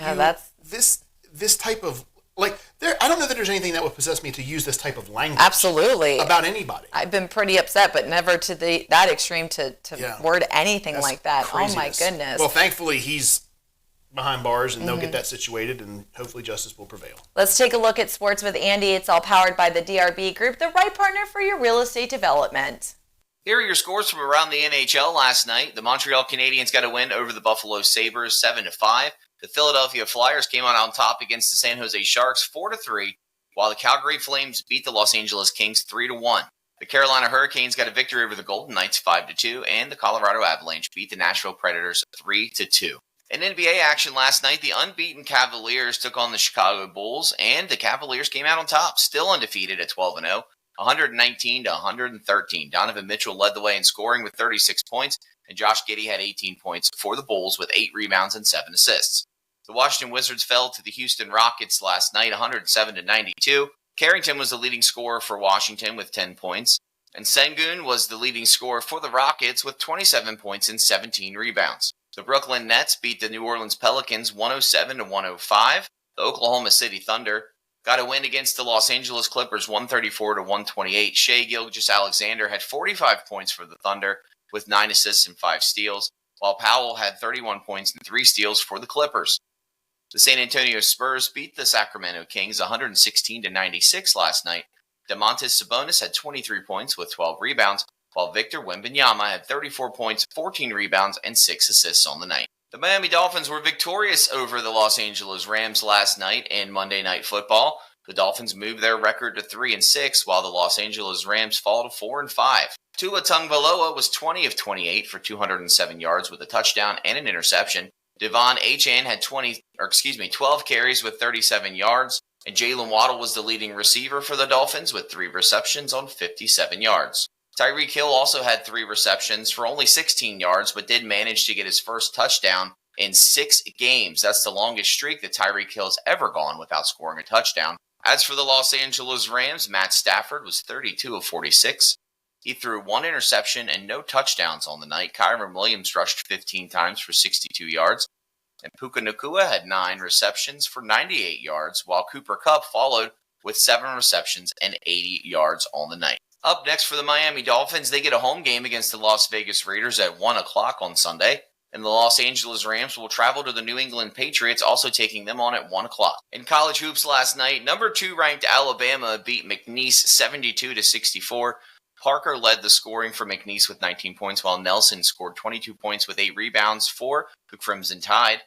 this type of, like, I don't know that there's anything that would possess me to use this type of language. Absolutely. About anybody. I've been pretty upset, but never to that extreme to word anything like that. Craziness. Oh, my goodness. Well, thankfully, he's behind bars, and they'll get that situated, and hopefully justice will prevail. Let's take a look at sports with Andy. It's all powered by the DRB Group, the right partner for your real estate development. Here are your scores from around the NHL last night. The Montreal Canadiens got a win over the Buffalo Sabres 7-5. The Philadelphia Flyers came out on top against the San Jose Sharks 4-3, while the Calgary Flames beat the Los Angeles Kings 3-1. The Carolina Hurricanes got a victory over the Golden Knights 5-2, and the Colorado Avalanche beat the Nashville Predators 3-2. In NBA action last night, the unbeaten Cavaliers took on the Chicago Bulls, and the Cavaliers came out on top, still undefeated at 12-0, 119-113. Donovan Mitchell led the way in scoring with 36 points, and Josh Giddey had 18 points for the Bulls with 8 rebounds and 7 assists. The Washington Wizards fell to the Houston Rockets last night, 107-92. Carrington was the leading scorer for Washington with 10 points, and Sengun was the leading scorer for the Rockets with 27 points and 17 rebounds. The Brooklyn Nets beat the New Orleans Pelicans 107-105. The Oklahoma City Thunder got a win against the Los Angeles Clippers 134-128. Shai Gilgeous-Alexander had 45 points for the Thunder with 9 assists and 5 steals, while Powell had 31 points and 3 steals for the Clippers. The San Antonio Spurs beat the Sacramento Kings 116-96 last night. Domantas Sabonis had 23 points with 12 rebounds, while Victor Wembanyama had 34 points, 14 rebounds, and 6 assists on the night. The Miami Dolphins were victorious over the Los Angeles Rams last night in Monday Night Football. The Dolphins moved their record to 3-6, while the Los Angeles Rams fall to 4-5. Tua Tagovailoa was 20 of 28 for 207 yards with a touchdown and an interception. Devon Achane had 12 carries with 37 yards, and Jalen Waddle was the leading receiver for the Dolphins with 3 receptions on 57 yards. Tyreek Hill also had 3 receptions for only 16 yards, but did manage to get his first touchdown in 6 games. That's the longest streak that Tyreek Hill's ever gone without scoring a touchdown. As for the Los Angeles Rams, Matt Stafford was 32 of 46. He threw 1 interception and no touchdowns on the night. Kyren Williams rushed 15 times for 62 yards. And Puka Nacua had 9 receptions for 98 yards, while Cooper Kupp followed with 7 receptions and 80 yards on the night. Up next for the Miami Dolphins, they get a home game against the Las Vegas Raiders at 1 o'clock on Sunday. And the Los Angeles Rams will travel to the New England Patriots, also taking them on at 1 o'clock. In college hoops last night, number 2 ranked Alabama beat McNeese 72-64. Parker led the scoring for McNeese with 19 points, while Nelson scored 22 points with 8 rebounds for the Crimson Tide.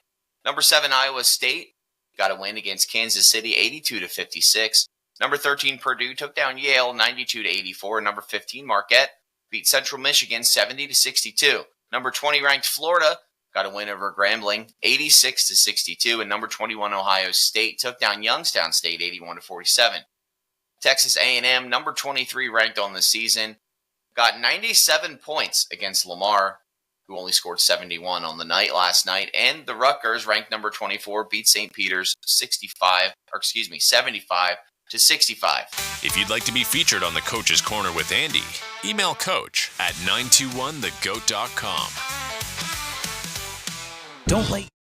Number 7 Iowa State got a win against Kansas City 82-56. Number 13 Purdue took down Yale 92-84. Number 15 Marquette beat Central Michigan 70-62. Number 20 ranked Florida got a win over Grambling 86-62. And number 21 Ohio State took down Youngstown State 81-47. Texas A&M, number 23 ranked on the season, got 97 points against Lamar, who only scored 71 on the night last night. And the Rutgers, ranked number 24, beat St. Peter's 75-65. If you'd like to be featured on the Coach's Corner with Andy, email coach at 921thegoat.com. Don't let